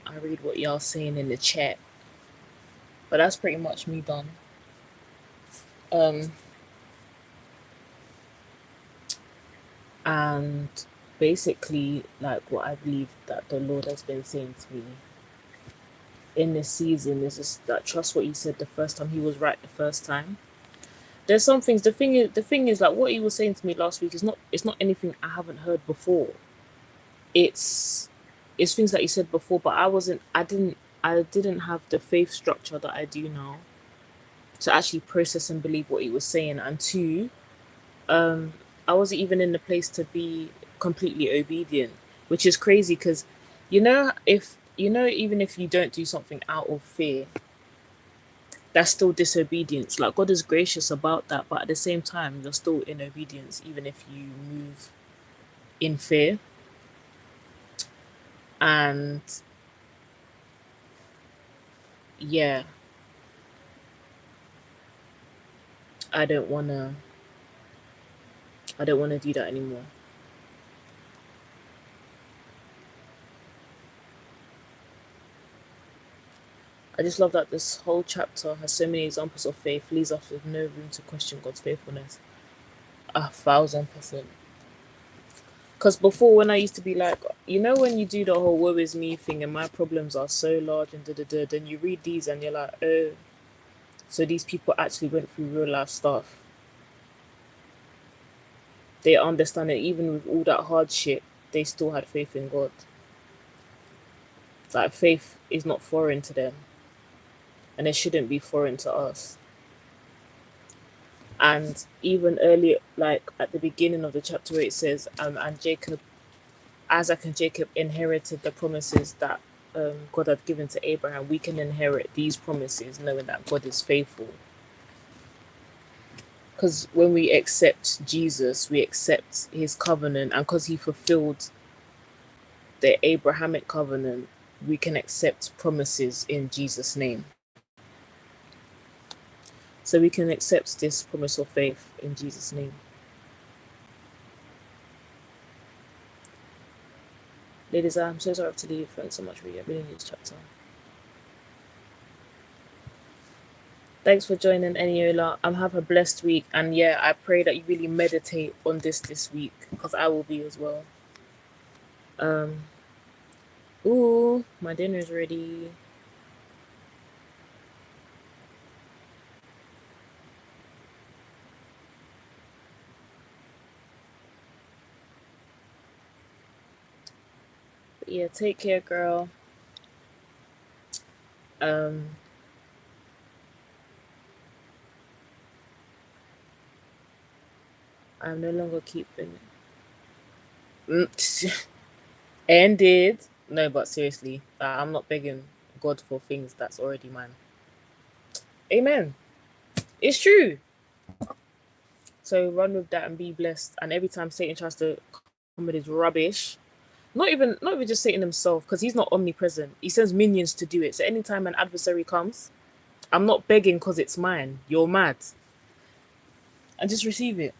I read what y'all saying in the chat. But that's pretty much me done. Um, and basically, like what I believe that the Lord has been saying to me in this season is just that trust what He said the first time. He was right the first time. There's some things. The thing is like what He was saying to me last week is not. It's not anything I haven't heard before. It's it's things that He said before, but I wasn't. I didn't have the faith structure that I do now to actually process and believe what He was saying. And two, I wasn't even in the place to be completely obedient, which is crazy because, even if you don't do something out of fear, that's still disobedience. Like God is gracious about that, but at the same time, you're still in obedience, even if you move in fear. And yeah, I don't wanna, I don't wanna do that anymore. I just love that this whole chapter has so many examples of faith, leaves us with no room to question God's faithfulness. 1,000%. Because before, when I used to be like, when you do the whole woe is me thing and my problems are so large and da da da, then you read these and you're like, oh, so these people actually went through real life stuff. They understand it, even with all that hardship, they still had faith in God. Like, faith is not foreign to them, and it shouldn't be foreign to us. And even earlier, like at the beginning of the chapter where it says, and Isaac and Jacob inherited the promises that God had given to Abraham. We can inherit these promises knowing that God is faithful. Because when we accept Jesus, we accept His covenant, and because He fulfilled the Abrahamic covenant, we can accept promises in Jesus' name. So we can accept this promise of faith in Jesus' name. Ladies, I'm so sorry I have to leave. Thanks so much, Rhea. I really need this chapter. Thanks for joining, Eniola. Have a blessed week. And yeah, I pray that you really meditate on this week because I will be as well. Um, ooh, my dinner's ready. But yeah, take care, girl. Um, I'm no longer keeping it. Ended. No, but seriously, I'm not begging God for things that's already mine. Amen. It's true. So run with that and be blessed. And every time Satan tries to come with his rubbish, not even just Satan himself, because he's not omnipresent. He sends minions to do it. So anytime an adversary comes, I'm not begging because it's mine. You're mad. And just receive it.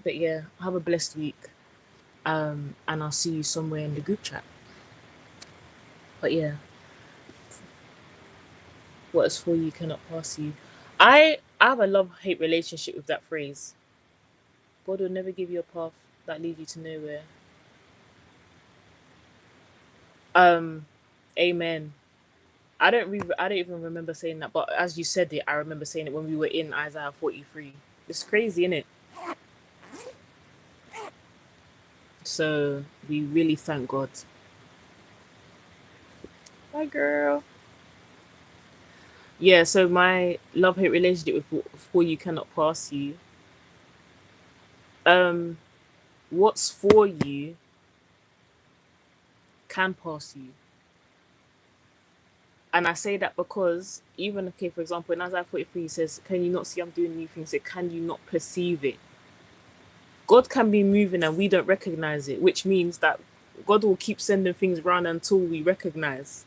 But yeah, have a blessed week. And I'll see you somewhere in the group chat. But yeah, what is for you cannot pass you. I have a love hate relationship with that phrase. God will never give you a path that leads you to nowhere. Um, Amen. I don't even remember saying that, but as you said it, I remember saying it when we were in Isaiah 43. It's crazy, isn't it? So we really thank God. Bye, girl. Yeah. So my love hate relationship with for you cannot pass you. Um, what's for you can pass you. And I say that because even okay, for example, in Isaiah 43, he says, "Can you not see I'm doing new things? It can you not perceive it?" God can be moving and we don't recognize it, which means that God will keep sending things around until we recognize.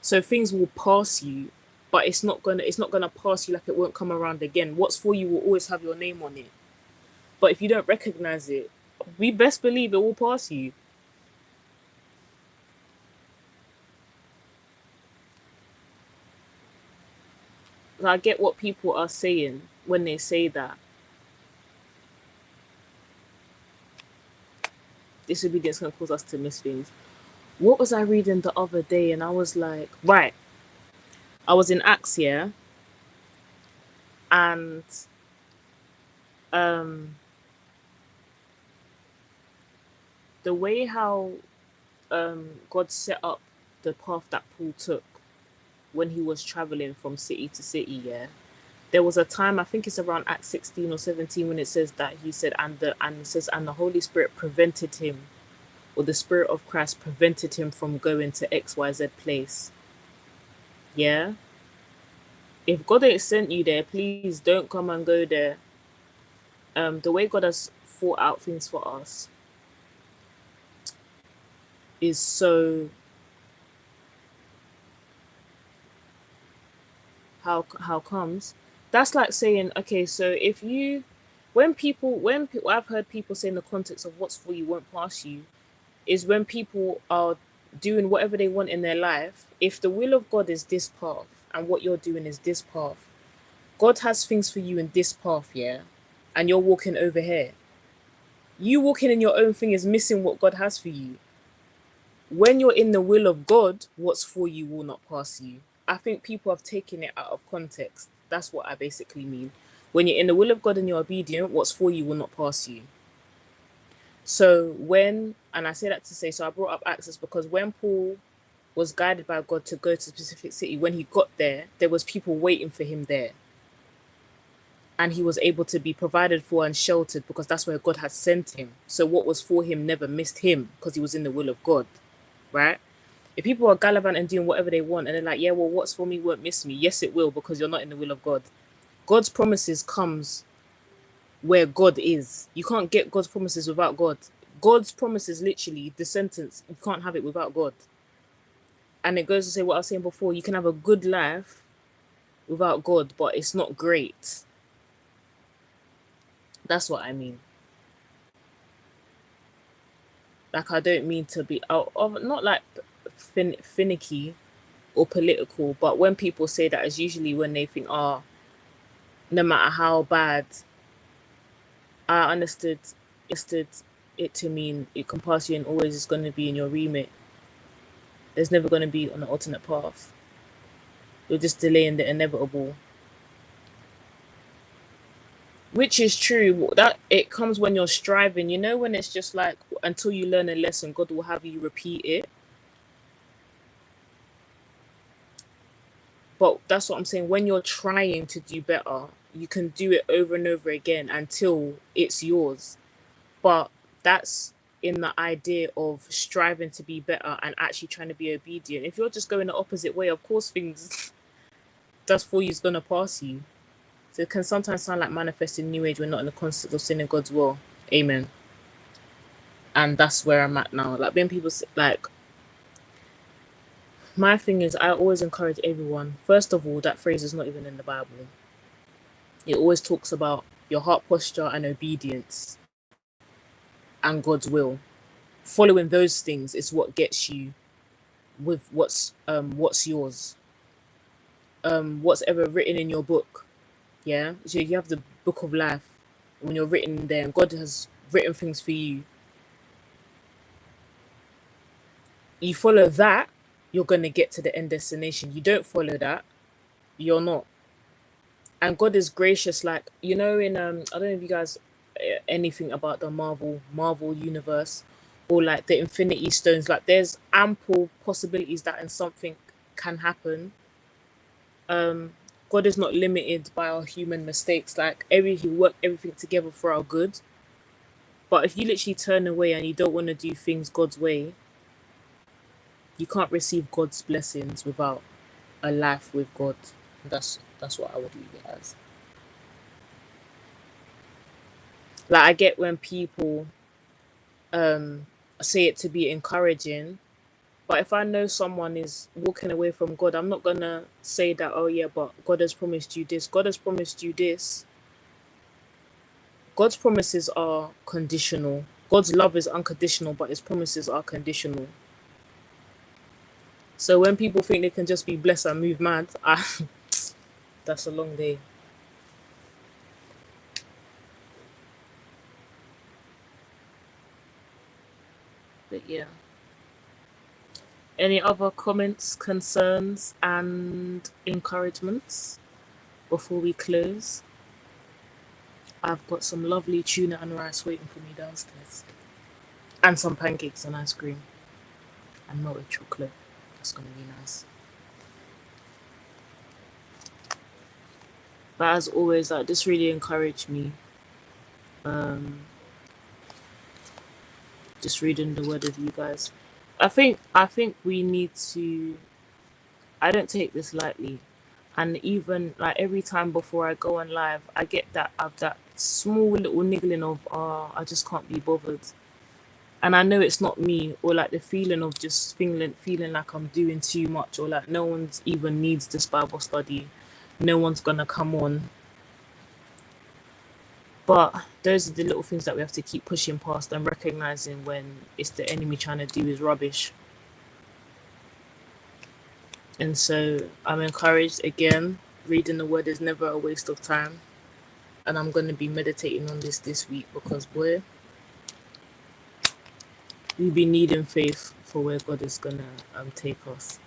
So things will pass you, but it's not gonna pass you like it won't come around again. What's for you will always have your name on it. But if you don't recognize it, we best believe it will pass you. I get what people are saying when they say that disobedience can cause us to miss things. What was I reading the other day? And I was like, right, I was in Acts, yeah, and um, the way how God set up the path that Paul took when he was traveling from city to city, yeah. There was a time, I think it's around Acts 16 or 17, when it says that he said, and it says, and the Holy Spirit prevented him, or the Spirit of Christ prevented him from going to XYZ place. Yeah. If God ain't sent you there, please don't come and go there. The way God has thought out things for us is so how comes that's like saying okay, so if you when people I've heard people say in the context of what's for you won't pass you is when people are doing whatever they want in their life. If the will of God is this path and what you're doing is this path, God has things for you in this path, yeah, and you're walking over here. You walking in your own thing is missing what God has for you. When you're in the will of God, what's for you will not pass you. I think people have taken it out of context. That's what I basically mean. When you're in the will of God and you're obedient, what's for you will not pass you. So and I say that to say, so I brought up Access because when Paul was guided by God to go to a specific city, when he got there was people waiting for him there. And he was able to be provided for and sheltered because that's where God had sent him. So what was for him never missed him because he was in the will of God, right? If people are gallivanting and doing whatever they want and they're like, yeah, well, what's for me won't miss me. Yes, it will because you're not in the will of God. God's promises comes where God is. You can't get God's promises without God. God's promises, literally, the sentence, you can't have it without God. And it goes to say what I was saying before, you can have a good life without God, but it's not great. That's what I mean. Like, I don't mean to be out of, not like finicky or political. But when people say that, it's usually when they think, oh, no matter how bad, I understood it to mean it can pass you and always is going to be in your remit. There's never going to be on an alternate path. You're just delaying the inevitable, which is true. That it comes when you're striving. You know, when it's just like until you learn a lesson, God will have you repeat it. But that's what I'm saying. When you're trying to do better, you can do it over and over again until it's yours. But that's in the idea of striving to be better and actually trying to be obedient. If you're just going the opposite way, of course things that's for you is gonna pass you. So it can sometimes sound like manifesting new age when not in the concept of sin in God's will. Amen. And that's where I'm at now. Like when people say, like, my thing is, I always encourage everyone. First of all, that phrase is not even in the Bible. It always talks about your heart posture and obedience and God's will. Following those things is what gets you with what's yours. What's ever written in your book. Yeah. So you have the book of life. When you're written there, and God has written things for you. You follow that, you're gonna get to the end destination. You don't follow that, you're not. And God is gracious, like in I don't know if you guys anything about the Marvel universe or like the Infinity Stones. Like there's ample possibilities that and something can happen. God is not limited by our human mistakes. Like He worked everything together for our good. But if you literally turn away and you don't want to do things God's way, you can't receive God's blessings without a life with God. That's what I would leave it as. Like I get when people say it to be encouraging, but if I know someone is walking away from God, I'm not gonna say that, oh yeah, but God has promised you this. God has promised you this. God's promises are conditional. God's love is unconditional, but his promises are conditional. So when people think they can just be blessed and move mad, that's a long day. But yeah. Any other comments, concerns, and encouragements before we close? I've got some lovely tuna and rice waiting for me downstairs, and some pancakes and ice cream and melted chocolate. That's gonna be nice. But as always, like this really encouraged me. Um, just reading the word of you guys. I think we need to. I don't take this lightly, and even like every time before I go on live, I get that small little niggling of I just can't be bothered, and I know it's not me, or like the feeling of just feeling like I'm doing too much, or like no one's even needs this Bible study, no one's gonna come on. But those are the little things that we have to keep pushing past and recognizing when it's the enemy trying to do his rubbish. And so I'm encouraged again. Reading the word is never a waste of time, and I'm going to be meditating on this week because boy, we be needing faith for where God is gonna take us.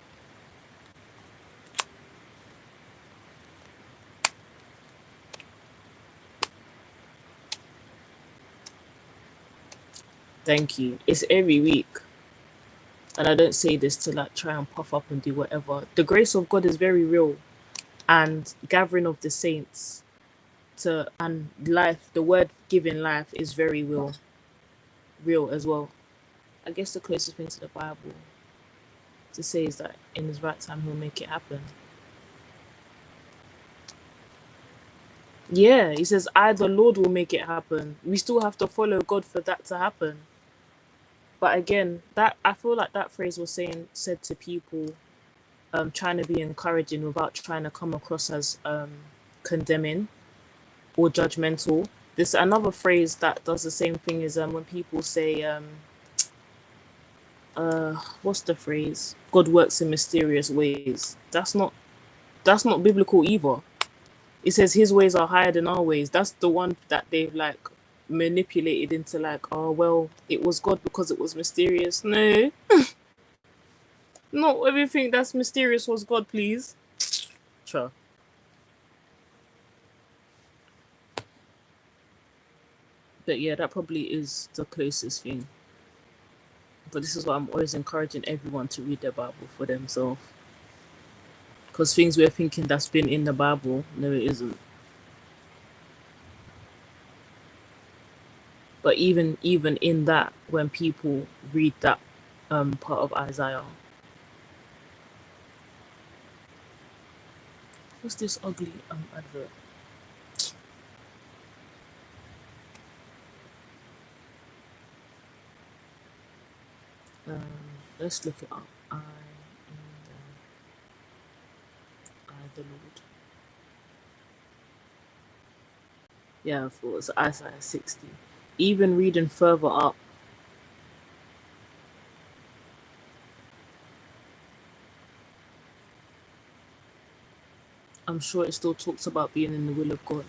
Thank you. It's every week, and I don't say this to like try and puff up and do whatever. The grace of God is very real, and gathering of the saints to and life, the word giving life is very real as well. I guess the closest thing to the Bible to say is that in his right time he'll make it happen. Yeah, he says, I, the Lord, will make it happen. We still have to follow God for that to happen. But again, that I feel like that phrase was said to people trying to be encouraging without trying to come across as condemning or judgmental. This another phrase that does the same thing is when people say what's the phrase? God works in mysterious ways. That's not biblical either. It says his ways are higher than our ways. That's the one that they've like manipulated into like, oh well, it was God because it was mysterious. No, not everything that's mysterious was God, please. Sure. But yeah, that probably is the closest thing. But this is why I'm always encouraging everyone to read the Bible for themselves. Because things we're thinking that's been in the Bible, no, it isn't. But even in that, when people read that part of Isaiah, what's this ugly advert? Um, let's look it up. I the Lord. Yeah, I thought it was Isaiah 60. Even reading further up, I'm sure it still talks about being in the will of God.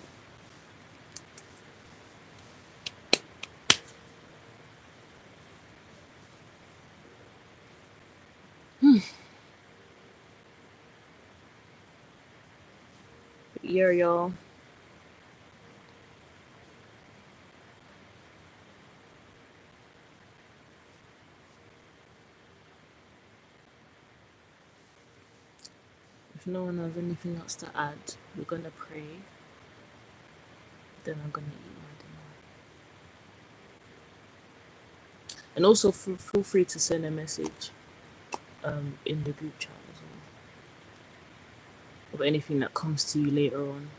But yeah, y'all. If no one has anything else to add, we're gonna pray. Then I'm gonna eat my dinner. And also feel free to send a message in the group chat as well. Of anything that comes to you later on.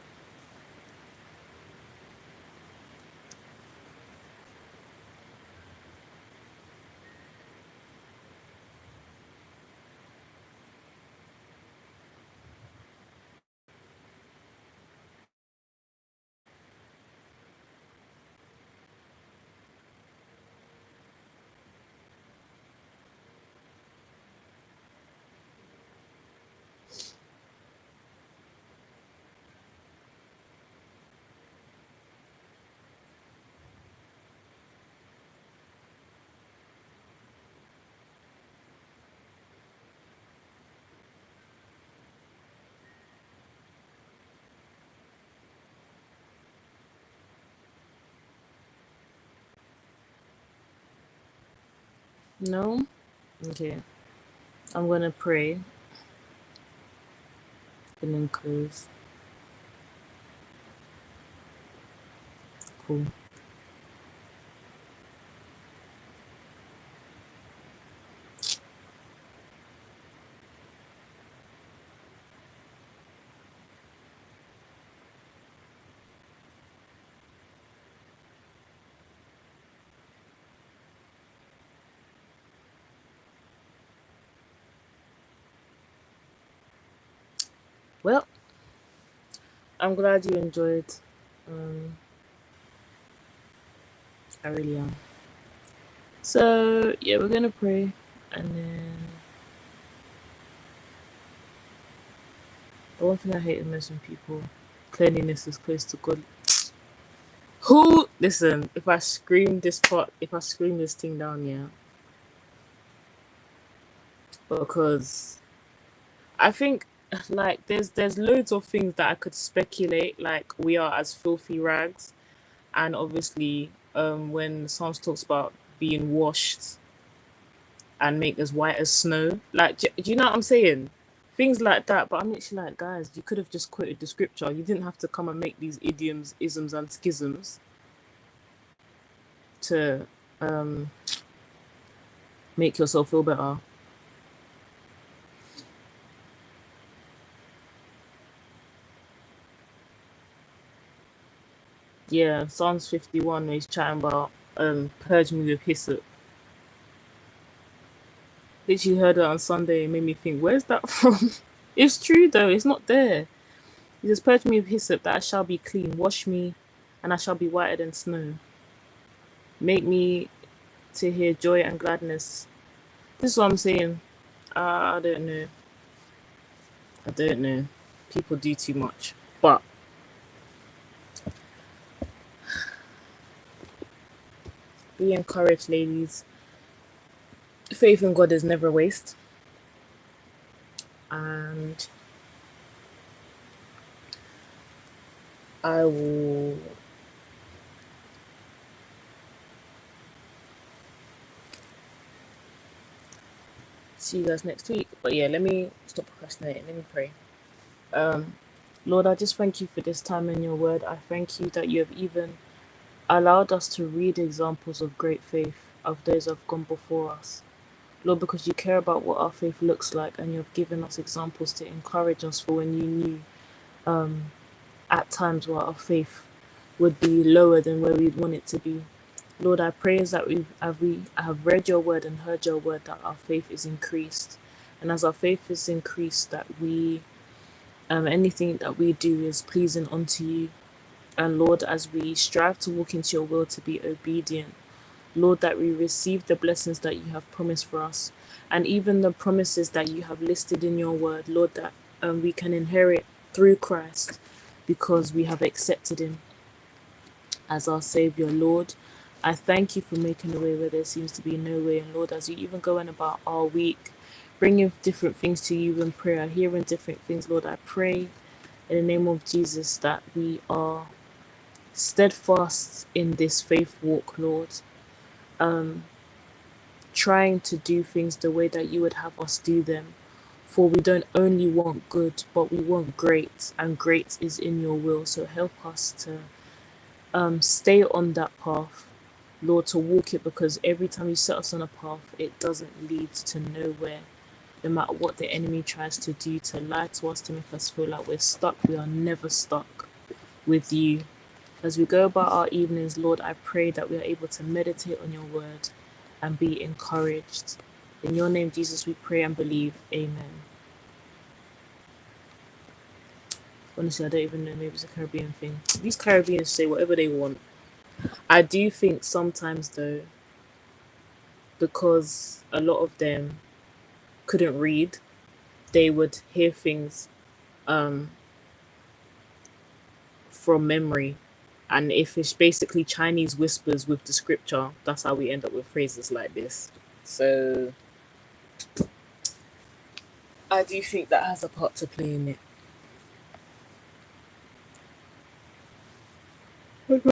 No? Okay. I'm gonna pray and then close. Cool. Well, I'm glad you enjoyed. Um, I really am. So yeah, we're gonna pray, and then the one thing I hate is most people. Cleanliness is close to God. Who listen? If I scream this thing down, yeah, because I think like there's loads of things that I could speculate. Like we are as filthy rags, and obviously, when Psalms talks about being washed and make as white as snow. Like, do you know what I'm saying? Things like that. But I'm literally like, guys, you could have just quoted the scripture. You didn't have to come and make these idioms, isms, and schisms to um, make yourself feel better. Yeah, Psalms 51, where he's chatting about purge me with hyssop. Literally heard it on Sunday and made me think, where's that from? It's true though, it's not there. He says, purge me with hyssop that I shall be clean. Wash me and I shall be whiter than snow. Make me to hear joy and gladness. This is what I'm saying. I don't know. I don't know. People do too much. But be encouraged, ladies. Faith in God is never waste. And I will see you guys next week. But yeah, let me stop procrastinating. Let me pray. Lord, I just thank you for this time in your word. I thank you that you have even allowed us to read examples of great faith of those who have gone before us. Lord, because you care about what our faith looks like and you have given us examples to encourage us for when you knew at times where our faith would be lower than where we'd want it to be. Lord, I pray is that we have read your word and heard your word that our faith is increased. And as our faith is increased, that we anything that we do is pleasing unto you. And Lord, as we strive to walk into your will to be obedient, Lord, that we receive the blessings that you have promised for us, and even the promises that you have listed in your word, Lord, that we can inherit through Christ because we have accepted him as our Savior. Lord, I thank you for making a way where there seems to be no way. And Lord, as you even going about our week, bringing different things to you in prayer, hearing different things, Lord, I pray in the name of Jesus that we are steadfast in this faith walk, Lord, trying to do things the way that you would have us do them. For we don't only want good, but we want great, and great is in your will. So help us to stay on that path, Lord, to walk it, because every time you set us on a path, it doesn't lead to nowhere. No matter what the enemy tries to do to lie to us, to make us feel like we're stuck, we are never stuck with you. As we go about our evenings, Lord, I pray that we are able to meditate on your word and be encouraged. In your name, Jesus, we pray and believe. Amen. Honestly, I don't even know. Maybe it's a Caribbean thing. These Caribbeans say whatever they want. I do think sometimes, though, because a lot of them couldn't read, they would hear things from memory. And if it's basically Chinese whispers with the scripture, that's how we end up with phrases like this. So I do think that has a part to play in it.